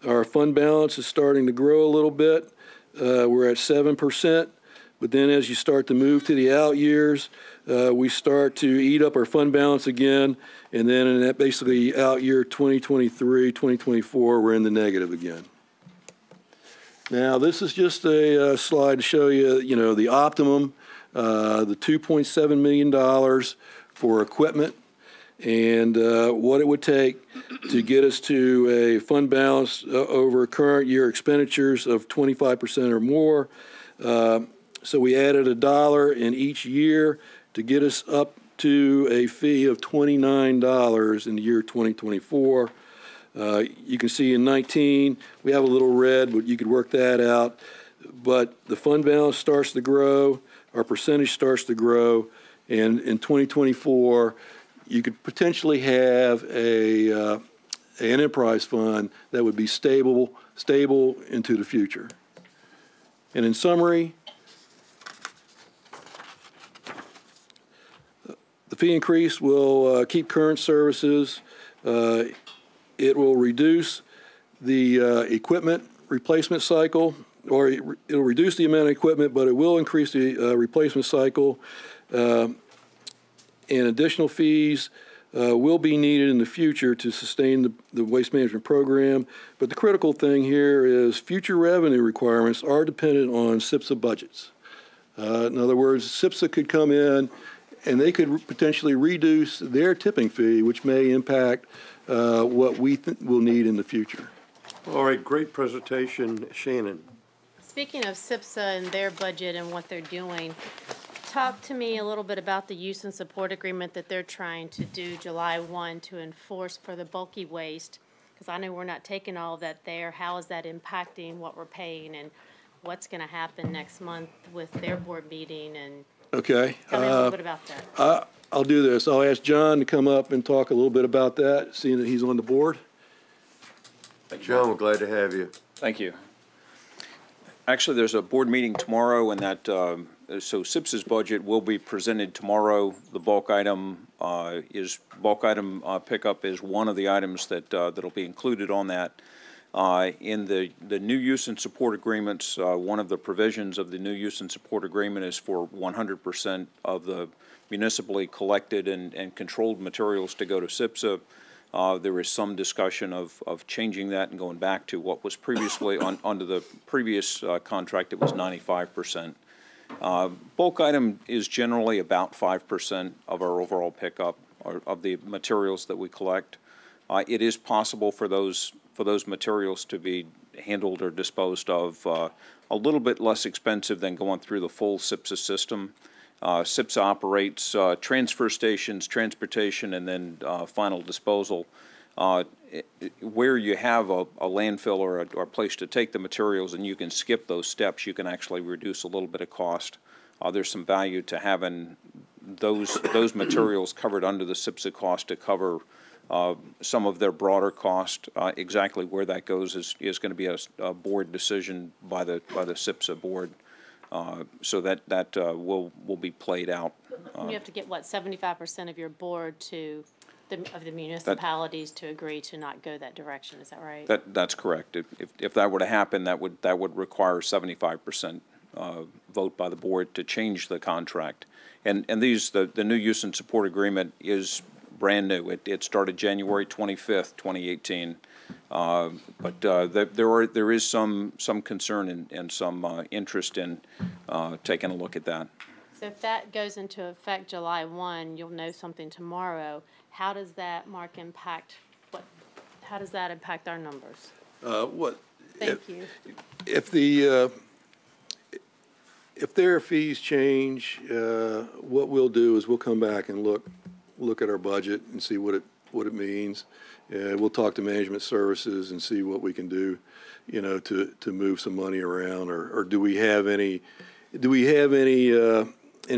Our fund balance is starting to grow a little bit. We're at 7%. But then as you start to move to the out years, we start to eat up our fund balance again. And then in that basically out year 2023, 2024, we're in the negative again. Now, this is just a slide to show you, the optimum, the $2.7 million for equipment and what it would take to get us to a fund balance over current year expenditures of 25% or more. So we added a dollar in each year to get us up to a fee of $29 in the year 2024. You can see in 19, we have a little red, but you could work that out. But the fund balance starts to grow, our percentage starts to grow, and in 2024, you could potentially have an enterprise fund that would be stable into the future. And in summary, the fee increase will keep current services. It will reduce the equipment replacement cycle, or it'll reduce the amount of equipment, but it will increase the replacement cycle. And additional fees will be needed in the future to sustain the waste management program. But the critical thing here is future revenue requirements are dependent on SIPSA budgets. In other words, SIPSA could come in and they could potentially reduce their tipping fee, which may impact what we will need in the future. All right, great presentation. Shannon. Speaking of SIPSA and their budget and what they're doing, talk to me a little bit about the use and support agreement that they're trying to do July 1 to enforce for the bulky waste, because I know we're not taking all of that there. How is that impacting what we're paying, and what's going to happen next month with their board meeting? And okay. Tell me a little bit about that. I'll do this. I'll ask John to come up and talk a little bit about that, seeing that he's on the board. John, we're glad to have you. Thank you. Actually, there's a board meeting tomorrow, and that so SIPS's budget will be presented tomorrow. The bulk item pickup is one of the items that that'll be included on that. In the new use and support agreements, one of the provisions of the new use and support agreement is for 100% of the municipally collected and controlled materials to go to SIPSA. There is some discussion of changing that and going back to what was previously under the previous contract. It was 95%. Bulk item is generally about 5% of our overall pickup or of the materials that we collect. It is possible for those materials to be handled or disposed of a little bit less expensive than going through the full SIPSA system. SIPSA operates transfer stations, transportation, and then final disposal. Where you have a landfill or a place to take the materials and you can skip those steps, you can actually reduce a little bit of cost. There's some value to having those materials covered under the SIPSA cost to cover some of their broader cost. Exactly where that goes is going to be a board decision by the SIPSA board. So that will be played out. You have to get, what, 75% of your board of the municipalities to agree to not go that direction. Is that right? That's correct. If that were to happen, that would require 75% vote by the board to change the contract. And the new use and support agreement is brand new. It started January 25th, 2018. But there is some concern and some interest in taking a look at that. So if that goes into effect July 1, you'll know something tomorrow. How does that, Mark, impact how does that impact our numbers? Thank you. If their fees change, what we'll do is we'll come back and look at our budget and see what it means. We'll talk to management services and see what we can do. you know, to move some money around, or do we have any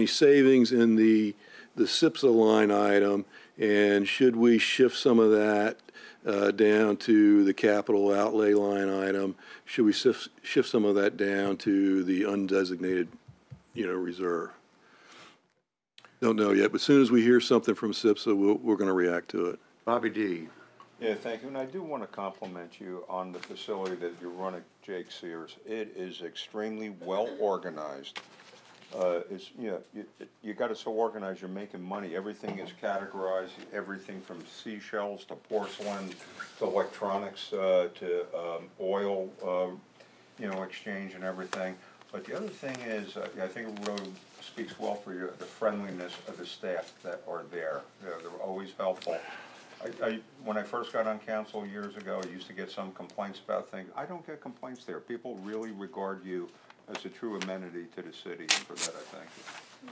savings in the SIPSA line item, and should we shift some of that down to the capital outlay line item? Should we shift some of that down to the undesignated, you know, reserve? Don't know yet, but as soon as we hear something from SIPSA, we're going to react to it. Bobby D. Yeah, thank you. And I do want to compliment you on the facility that you run at Jake Sears. It is extremely well organized. It's, you know, you got it so organized, you're making money. Everything is categorized, everything from seashells to porcelain to electronics to oil, you know, exchange and everything. But the other thing is, I think it really speaks well for you, the friendliness of the staff that are there. They're always helpful. When I first got on council years ago, I used to get some complaints about things. I don't get complaints there. People really regard you as a true amenity to the city, and for that I thank you.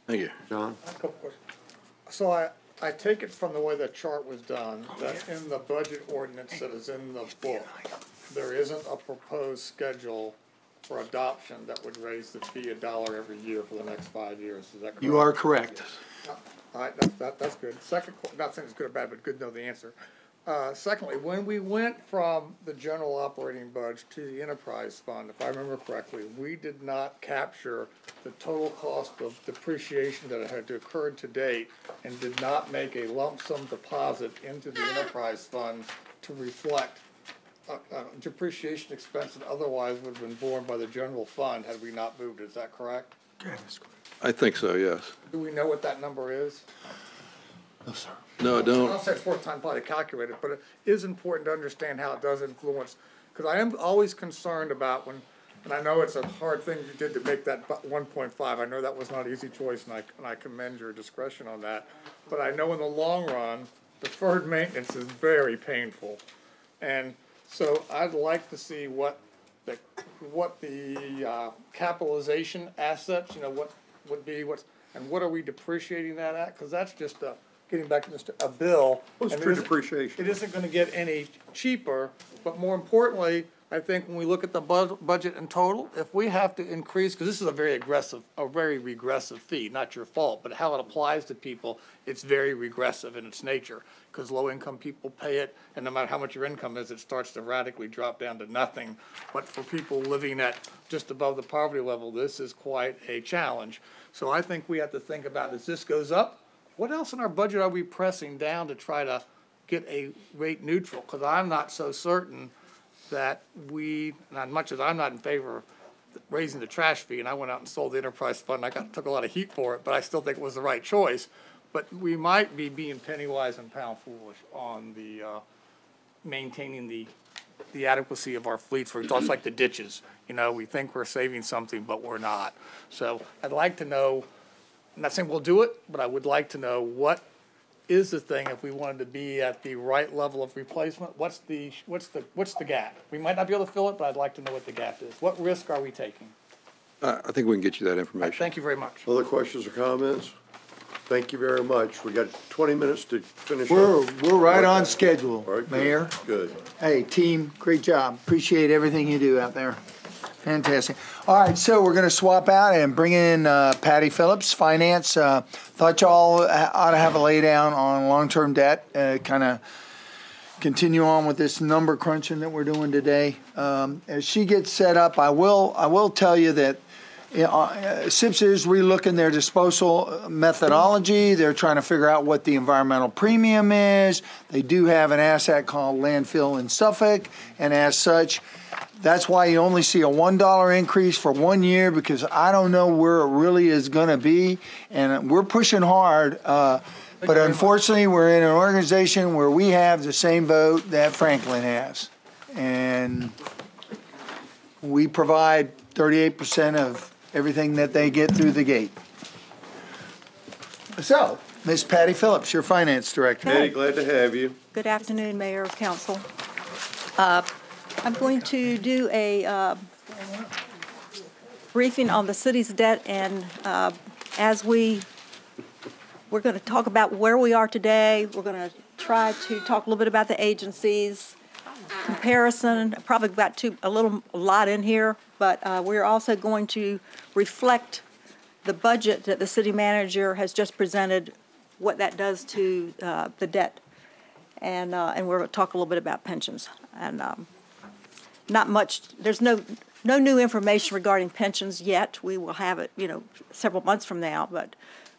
Thank you. John? A couple questions. So I take it from the way the chart was done, that in the budget ordinance that is in the book, there isn't a proposed schedule for adoption that would raise the fee $1 every year for the next 5 years. Is that correct? You are correct. All right, that's good. Second, not saying it's good or bad, but good to know the answer. Secondly, when we went from the general operating budget to the enterprise fund, if I remember correctly, we did not capture the total cost of depreciation that had occurred to date and did not make a lump sum deposit into the enterprise fund to reflect depreciation expense that otherwise would have been borne by the general fund had we not moved. Is that correct? I think so, yes. Do we know what that number is? No, sir. No, I don't. I'll say it's fourth time probably calculated, but it is important to understand how it does influence, because I am always concerned about when, and I know it's a hard thing you did to make that 1.5. I know that was not an easy choice, and I commend your discretion on that. But I know in the long run, deferred maintenance is very painful. And so I'd like to see what the capitalization assets, you know, what would be, and what are we depreciating that at? Because that's just getting back to just a bill. What's true depreciation? It isn't going to get any cheaper, but more importantly, I think when we look at the budget in total, if we have to increase, because this is a very regressive fee, not your fault, but how it applies to people, it's very regressive in its nature, because low-income people pay it, and no matter how much your income is, it starts to radically drop down to nothing. But for people living at just above the poverty level, this is quite a challenge. So I think we have to think about, as this goes up, what else in our budget are we pressing down to try to get a rate neutral? Because I'm not so certain that we, as much as I'm not in favor of raising the trash fee, and I went out and sold the enterprise fund, took a lot of heat for it, but I still think it was the right choice. But we might be being penny wise and pound foolish on the maintaining the adequacy of our fleets, for just like the ditches. You know, we think we're saving something, but we're not. So I'd like to know, I'm not saying we'll do it, but I would like to know what is the thing if we wanted to be at the right level of replacement. What's the gap? We might not be able to fill it, but I'd like to know what the gap is. What risk are we taking? I think we can get you that information. Thank you very much. Other questions or comments? Thank you very much. We got 20 minutes to finish. We're right on Okay. schedule, All right, good. Mayor. Good. Hey, team, great job. Appreciate everything you do out there. Fantastic. All right, so we're going to swap out and bring in Patty Phillips, Finance. Thought y'all ought to have a lay down on long-term debt, kind of continue on with this number crunching that we're doing today. As she gets set up, I will tell you that SIPS is relooking their disposal methodology. They're trying to figure out what the environmental premium is. They do have an asset called landfill in Suffolk, and as such, that's why you only see a $1 increase for 1 year, because I don't know where it really is going to be, and we're pushing hard. But unfortunately, we're in an organization where we have the same vote that Franklin has, and we provide 38% of everything that they get through the gate. So, Ms. Patty Phillips, your Finance Director. Patty, glad to have you. Good afternoon, Mayor of Council. I'm going to do a briefing on the city's debt, and we're going to talk about where we are today. We're going to try to talk a little bit about the agencies, comparison. Probably got a lot in here, but we're also going to reflect the budget that the city manager has just presented, what that does to the debt, and we're going to talk a little bit about pensions. And not much. There's no new information regarding pensions yet. We will have it, several months from now. But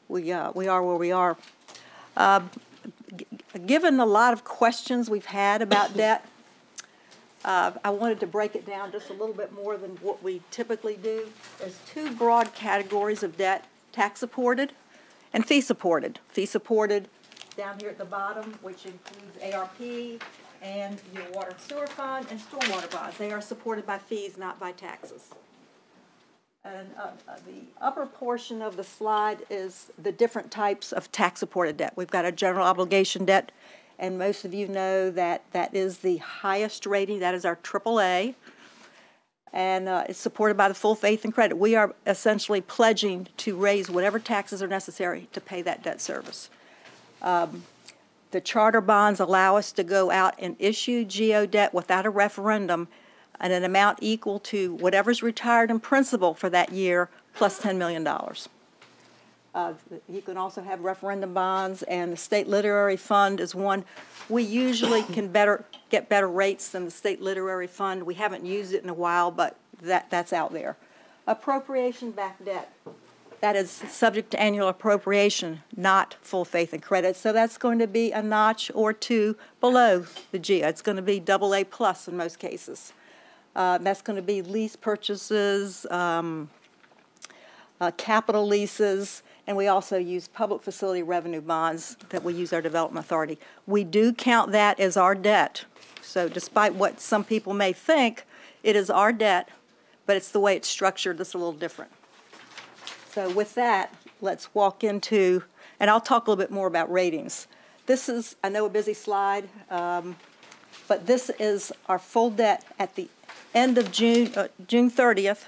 we are where we are. Given a lot of questions we've had about debt, I wanted to break it down just a little bit more than what we typically do. There's two broad categories of debt: tax-supported and fee-supported. Fee-supported down here at the bottom, which includes ARP and your water and sewer fund and stormwater bonds. They are supported by fees, not by taxes. And the upper portion of the slide is the different types of tax-supported debt. We've got a general obligation debt, and most of you know that that is the highest rating. That is our AAA, and it's supported by the full faith and credit. We are essentially pledging to raise whatever taxes are necessary to pay that debt service. The charter bonds allow us to go out and issue GO debt without a referendum and an amount equal to whatever's retired in principal for that year plus $10 million. You can also have referendum bonds, and the State Literary Fund is one. We usually can get better rates than the State Literary Fund. We haven't used it in a while, but that's out there. Appropriation-backed debt. That is subject to annual appropriation, not full faith and credit. So that's going to be a notch or two below the GO. It's going to be AA plus in most cases. That's going to be lease purchases, capital leases, and we also use public facility revenue bonds that we use our development authority. We do count that as our debt. So despite what some people may think, it is our debt, but it's the way it's structured that's a little different. So with that, let's walk into, and I'll talk a little bit more about ratings. This is, I know, a busy slide, but this is our full debt at the end of June 30th,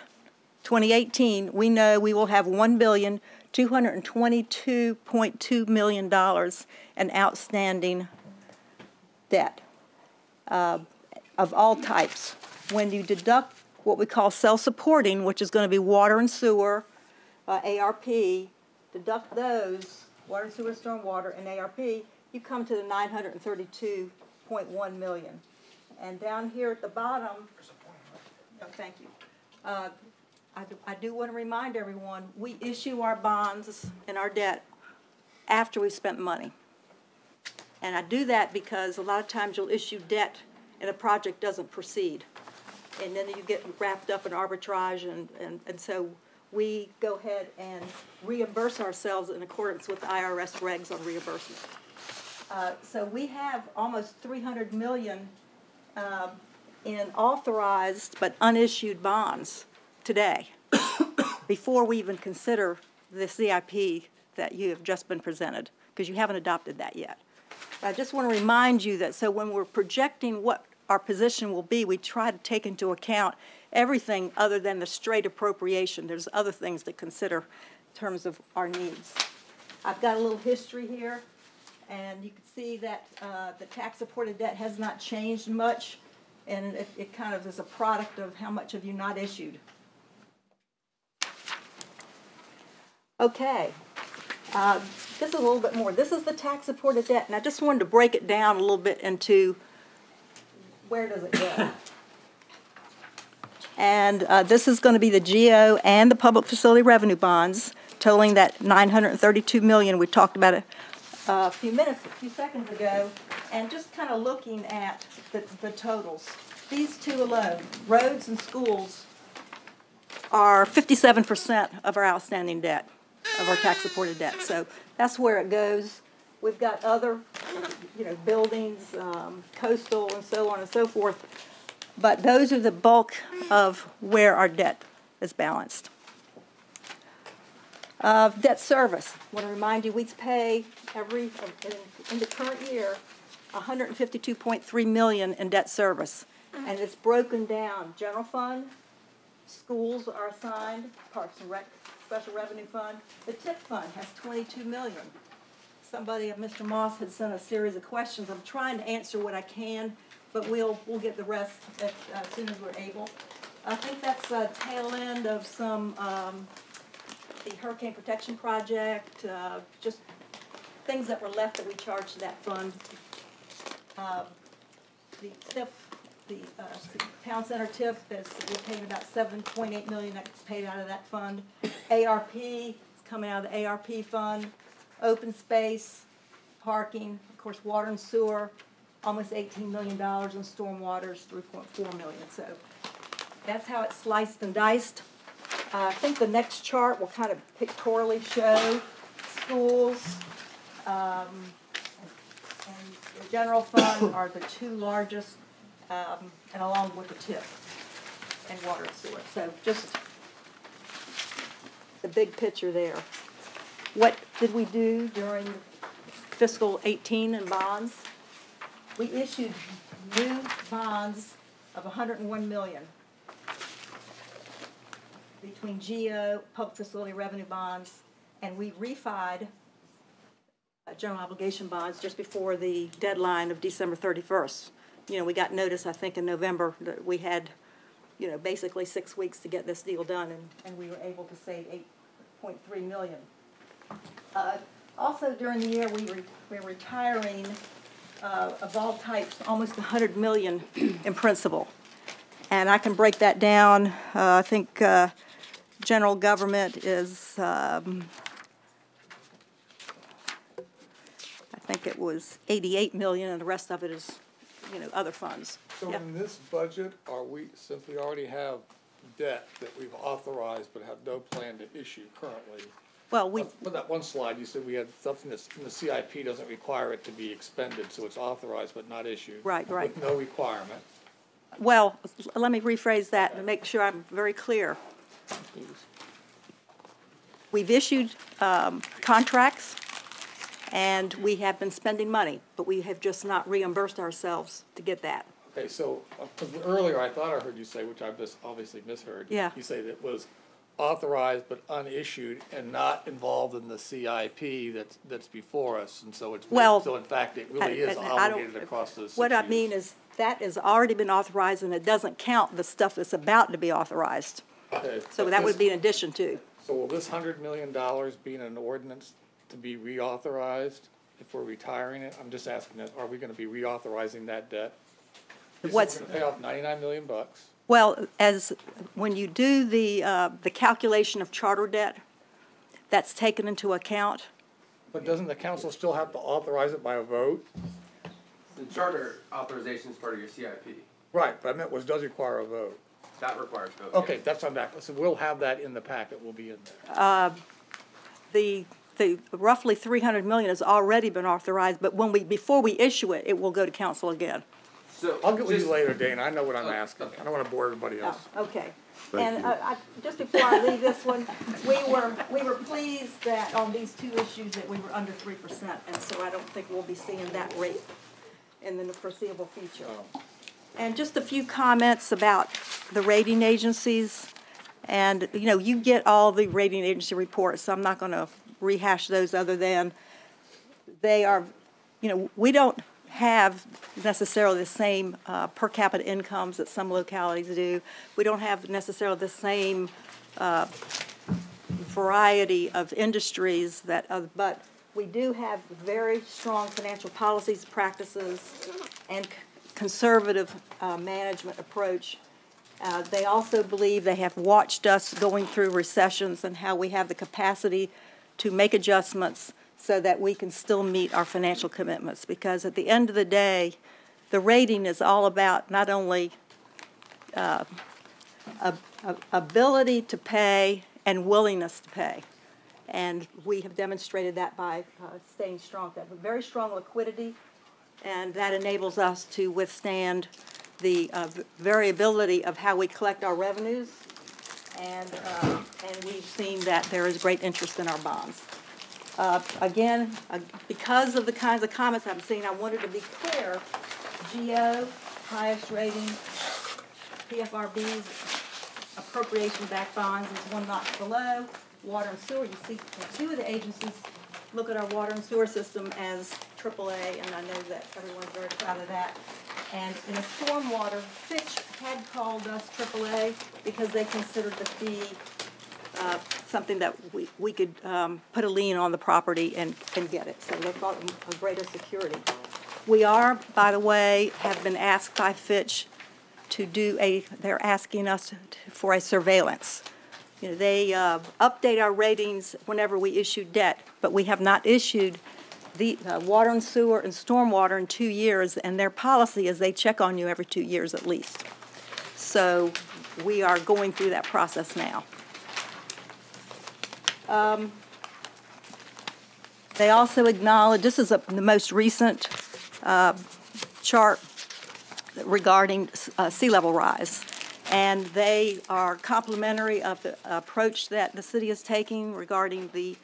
2018. We know we will have $1,222.2 million in outstanding debt of all types. When you deduct what we call self-supporting, which is going to be water and sewer, ARP, deduct those, water and sewer, stormwater, and ARP, you come to the $932.1 million. And down here at the bottom, no, thank you. I do want to remind everyone, we issue our bonds and our debt after we've spent money. And I do that because a lot of times you'll issue debt and a project doesn't proceed. And then you get wrapped up in arbitrage, and so we go ahead and reimburse ourselves in accordance with the IRS regs on reimbursement. So we have almost $300 million in authorized but unissued bonds today before we even consider the CIP that you have just been presented, because you haven't adopted that yet. I just want to remind you that so when we're projecting what our position will be, we try to take into account everything other than the straight appropriation. There's other things to consider in terms of our needs. I've got a little history here, and you can see that the tax-supported debt has not changed much, and it kind of is a product of how much have you not issued. Okay, this is a little bit more. This is the tax-supported debt, and I just wanted to break it down a little bit into where does it go. And this is going to be the GO and the public facility revenue bonds, totaling that $932 million we talked about it a few seconds ago, and just kind of looking at the totals. These two alone, roads and schools, are 57% of our outstanding debt, of our tax-supported debt. So that's where it goes. We've got other, buildings, coastal, and so on and so forth. But those are the bulk of where our debt is balanced. Debt service. I want to remind you, we pay in the current year, $152.3 million in debt service. And it's broken down. General fund, schools are assigned, Parks and Rec, Special Revenue Fund. The TIP fund has $22 million. Somebody, Mr. Moss, had sent a series of questions. I'm trying to answer what I can but we'll get the rest as soon as we're able. I think that's a tail end of some, the Hurricane Protection Project, just things that were left that we charged to that fund. The TIF, the Town Center TIF, we're paying about $7.8 million that's paid out of that fund. ARP is coming out of the ARP fund. Open space, parking, of course, water and sewer, almost $18 million, and stormwater is $3.4 million. So that's how it's sliced and diced. I think the next chart will kind of pictorially show schools and the general fund are the two largest, and along with the TIF and water and sewer. So just the big picture there. What did we do during fiscal 18 in bonds? We issued new bonds of $101 million between GO, public facility revenue bonds, and we refied general obligation bonds just before the deadline of December 31st. You know, we got notice, I think, in November that we had, you know, basically 6 weeks to get this deal done, and we were able to save $8.3 million. Also during the year, we're retiring of all types almost $100 million in principal. And I can break that down. I think general government is, I think it was $88 million, and the rest of it is, you know, other funds. So in this budget, since we already have debt that we've authorized but have no plan to issue currently, well, on that one slide, you said we had something that's in the CIP doesn't require it to be expended, so it's authorized but not issued. Right. With no requirement. Well, let me rephrase that and make sure I'm very clear. We've issued contracts and we have been spending money, but we have just not reimbursed ourselves to get that. Okay, so earlier I thought I heard you say, which I've just obviously misheard. Yeah. You say that it was authorized but unissued and not involved in the CIP that's before us, and so it's so in fact it really is obligated across those 6 What I years. mean is that has already been authorized, and it doesn't count the stuff that's about to be authorized. Okay, So that would be in addition to. So will this $100 million be in an ordinance to be reauthorized if we're retiring it? I'm just asking that, are we going to be reauthorizing that debt? What's We're going to pay off $99 million. Well, when you do the calculation of charter debt, that's taken into account. But doesn't the council still have to authorize it by a vote? The charter authorization is part of your CIP. Right, but I meant does require a vote. That requires vote. Okay, yes. that's on back. So we'll have that in the packet. We'll be in there. The roughly $300 million has already been authorized, but before we issue it, it will go to council again. So I'll get with you later, Dana. I know what I'm asking. I don't want to bore everybody else. Oh, okay. And just before I leave this one, we were pleased that on these two issues that we were under 3%, and so I don't think we'll be seeing that rate in the foreseeable future. Oh. And just a few comments about the rating agencies. And, you know, you get all the rating agency reports, so I'm not going to rehash those other than they are, you know, we don't have necessarily the same per capita incomes that some localities do. We don't have necessarily the same variety of industries but we do have very strong financial policies, practices, and conservative management approach. They also believe they have watched us going through recessions and how we have the capacity to make adjustments so that we can still meet our financial commitments. Because at the end of the day, the rating is all about not only ability to pay and willingness to pay. And we have demonstrated that by staying strong. We have very strong liquidity, and that enables us to withstand the variability of how we collect our revenues, and we've seen that there is great interest in our bonds. Again, because of the kinds of comments I'm seeing, I wanted to be clear. GO, highest rating, PFRB's appropriation-backed bonds is one notch below. Water and sewer, you see two of the agencies look at our water and sewer system as AAA, and I know that everyone's very proud of that. And in a stormwater, Fitch had called us AAA because they considered the fee something that we could put a lien on the property and get it. So they thought a greater security. We are, by the way, have been asked by Fitch to do they're asking us for a surveillance. You know, they update our ratings whenever we issue debt, but we have not issued the water and sewer and stormwater in 2 years, and their policy is they check on you every 2 years at least. So we are going through that process now. They also acknowledge, this is the most recent chart regarding sea level rise, and they are complimentary of the approach that the city is taking regarding the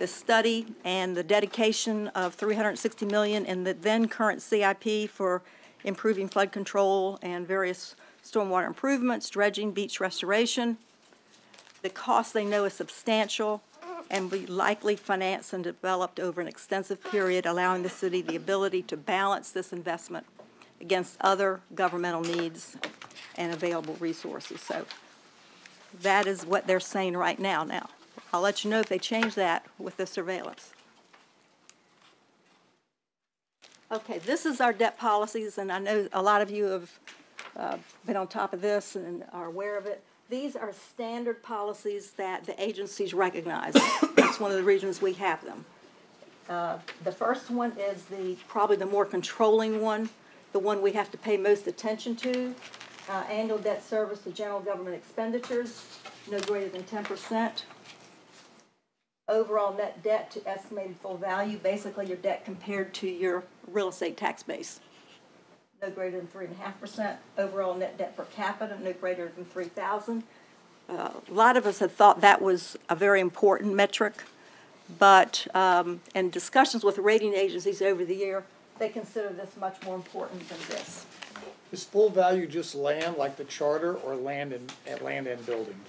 study and the dedication of $360 million in the then current CIP for improving flood control and various stormwater improvements, dredging, beach restoration. The cost they know is substantial and will be likely financed and developed over an extensive period, allowing the city the ability to balance this investment against other governmental needs and available resources. So that is what they're saying right now. Now, I'll let you know if they change that with the surveillance. Okay, this is our debt policies, and I know a lot of you have been on top of this and are aware of it. These are standard policies that the agencies recognize. That's one of the reasons we have them. The first one is probably the more controlling one, the one we have to pay most attention to. Annual debt service to general government expenditures, no greater than 10%. Overall net debt to estimated full value, basically your debt compared to your real estate tax base, no greater than 3.5%. Overall net debt per capita, no greater than $3,000. A lot of us have thought that was a very important metric, but in discussions with rating agencies over the year, they consider this much more important than this. Is full value just land like the charter, or land and buildings?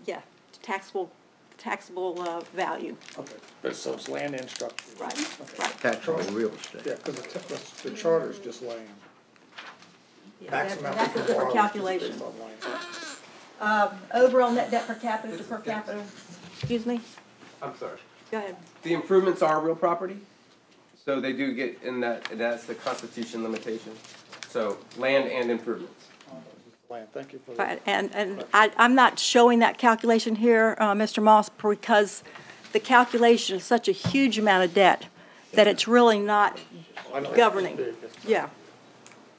Yeah, taxable value. Okay, so it's land and structure. Right, okay. Right. Taxable real estate. Yeah, because the charter is just land. Yeah, that's a different calculation. Overall net debt per capita to per capita, excuse me? I'm sorry. Go ahead. The improvements are real property, so they do get in that, and that's the Constitution limitation. So land and improvements. Land. Thank you for Right, that. and I'm not showing that calculation here, Mr. Moss, because the calculation is such a huge amount of debt that it's really not governing. Yeah.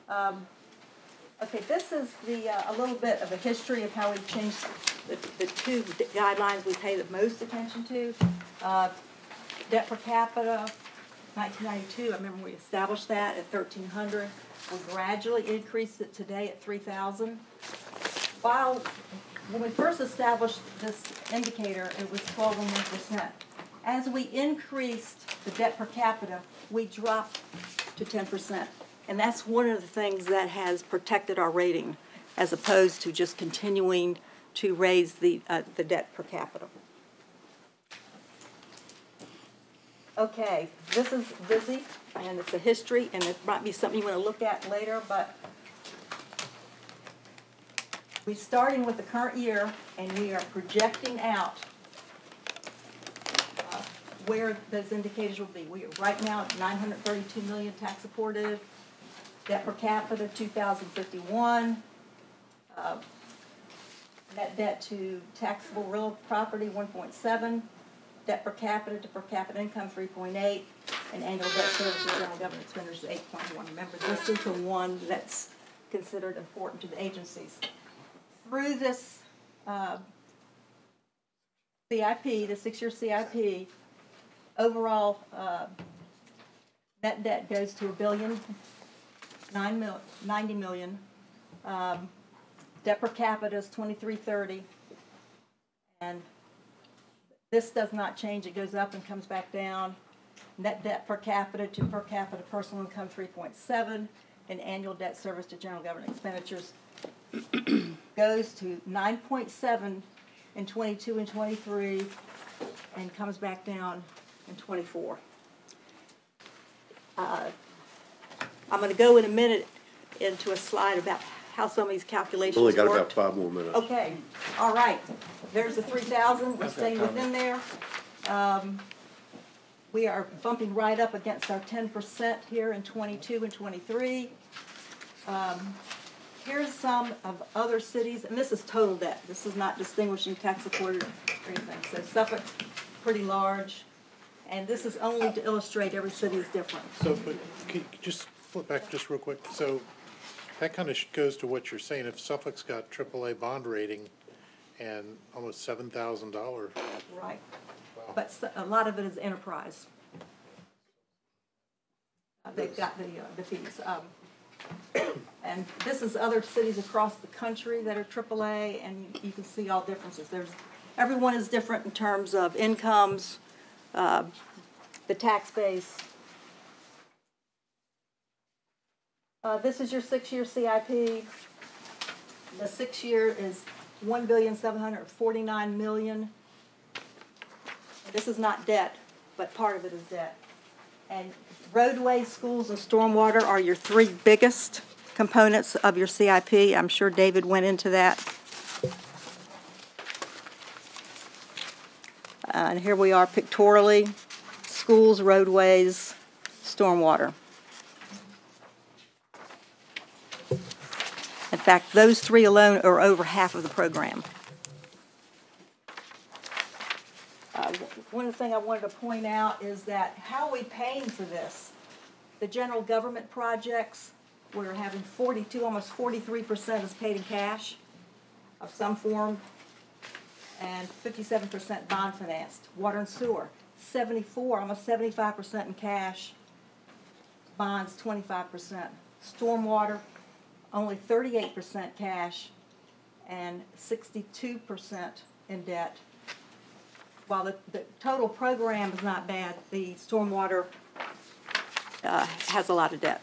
Okay, this is a little bit of a history of how we've changed the two guidelines we pay the most attention to. Debt per capita, 1992, I remember we established that at 1,300. We gradually increased it today at 3,000. While when we first established this indicator, it was 12.1%. As we increased the debt per capita, we dropped to 10%. And that's one of the things that has protected our rating, as opposed to just continuing to raise the debt per capita. Okay, this is busy, and it's a history, and it might be something you want to look at later, but we're starting with the current year, and we are projecting out where those indicators will be. We are right now at 932 million tax supported, debt per capita 2,051, net debt to taxable real property 1.7, debt per capita to per capita income 3.8, and annual debt service to general government expenditures 8.1. Remember, this is the one that's considered important to the agencies. Through this CIP, the 6-year CIP, overall net debt goes to $1,090 million. Debt per capita is 2,330, and this does not change. It goes up and comes back down. Net debt per capita to per capita personal income 3.7, and annual debt service to general government expenditures goes to 9.7 in 22 and 23, and comes back down in 24. I'm going to go in a minute into a slide about how some of these calculations Only got work. about 5 more minutes. Okay, all right. There's the 3,000, we're staying within there. We are bumping right up against our 10% here in 22 and 23. Here's some of other cities, and this is total debt. This is not distinguishing tax supported or anything. So Suffolk, pretty large. And this is only to illustrate every city is different. So, but can you just flip back just real quick? So that kind of goes to what you're saying. If Suffolk's got AAA bond rating and almost $7,000. Right. But a lot of it is enterprise. They've got the fees. And this is other cities across the country that are AAA, and you can see all differences. Everyone is different in terms of incomes, the tax base. This is your 6-year CIP. The 6-year is $1,749,000,000. This is not debt, but part of it is debt. And roadways, schools, and stormwater are your 3 biggest components of your CIP. I'm sure David went into that. And here we are pictorially: schools, roadways, stormwater. In fact, those 3 alone are over half of the program. One of the things I wanted to point out is that how are we paying for this? The general government projects, we're having 42, almost 43% is paid in cash of some form, and 57% bond financed. Water and sewer, 74, almost 75% in cash, bonds 25%. Stormwater, only 38% cash and 62% in debt. While the total program is not bad, the stormwater has a lot of debt.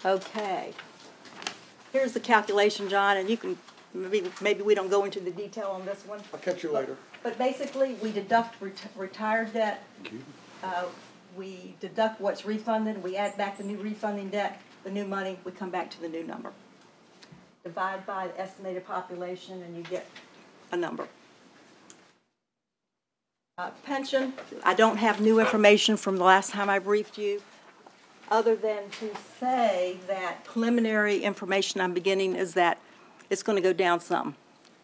Okay. Here's the calculation, John, and you can, maybe we don't go into the detail on this one. I'll catch you later. But basically, we deduct retired debt. We deduct what's refunded. We add back the new refunding debt, the new money. We come back to the new number. Divide by the estimated population, and you get a number. Pension, I don't have new information from the last time I briefed you, other than to say that preliminary information I'm beginning is that it's going to go down some,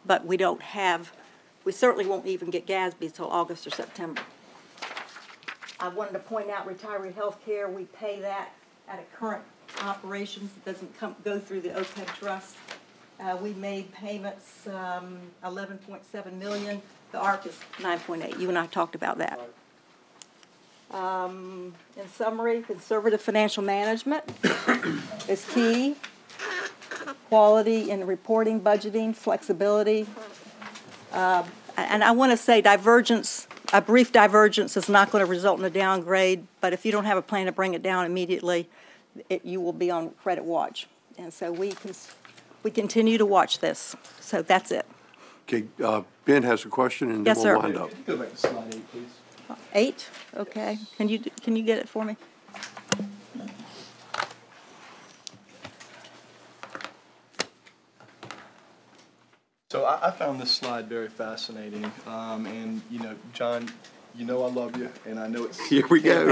but we certainly won't even get GASB until August or September. I wanted to point out retiree health care, we pay that at a current operations. It doesn't go through the OPEB trust. We made payments, 11.7 million. The ARC is 9.8. You and I talked about that. In summary, conservative financial management is key. Quality in reporting, budgeting, flexibility. And I want to say divergence, a brief divergence is not going to result in a downgrade, but if you don't have a plan to bring it down immediately, you will be on credit watch. And so we continue to watch this. So that's it. Okay, Ben has a question, and then Yes, we'll sir. wind up. Go back to slide 8, please. 8? Okay. Can you get it for me? So I found this slide very fascinating, and John, I love you, and I know it's Here we go.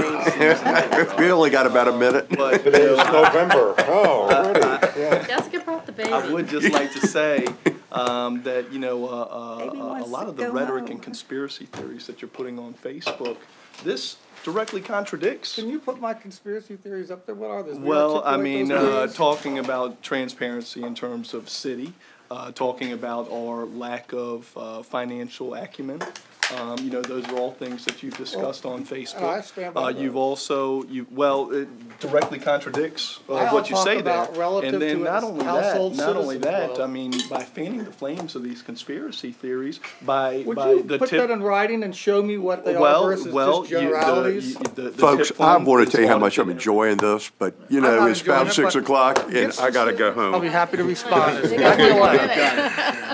We only got about a minute. But Today's November. Oh, already. Yeah. Jessica brought the baby. I would just like to say that a lot of the rhetoric and conspiracy theories that you're putting on Facebook, this directly contradicts. Can you put my conspiracy theories up there? What are those? Well, I mean, talking about transparency in terms of city, talking about our lack of financial acumen. Those are all things that you've discussed on Facebook. I stand by You've those. also, it directly contradicts what you say there. And then not only that, I mean, by fanning the flames of these conspiracy theories, Would you put that in writing and show me what they are versus just generalities? Folks, I want to tell you how much I'm enjoying this, but, it's about 6 o'clock, and I got to go home. I'll be happy to respond.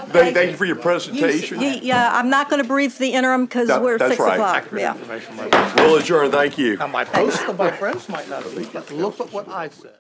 Thank you for your presentation. Yeah, I'm not going to brief the interim because we're that's 6 right. o'clock. Accurate Yeah. information. We'll adjourn, thank you. Now, my post of my friends might not have, but look at what I said.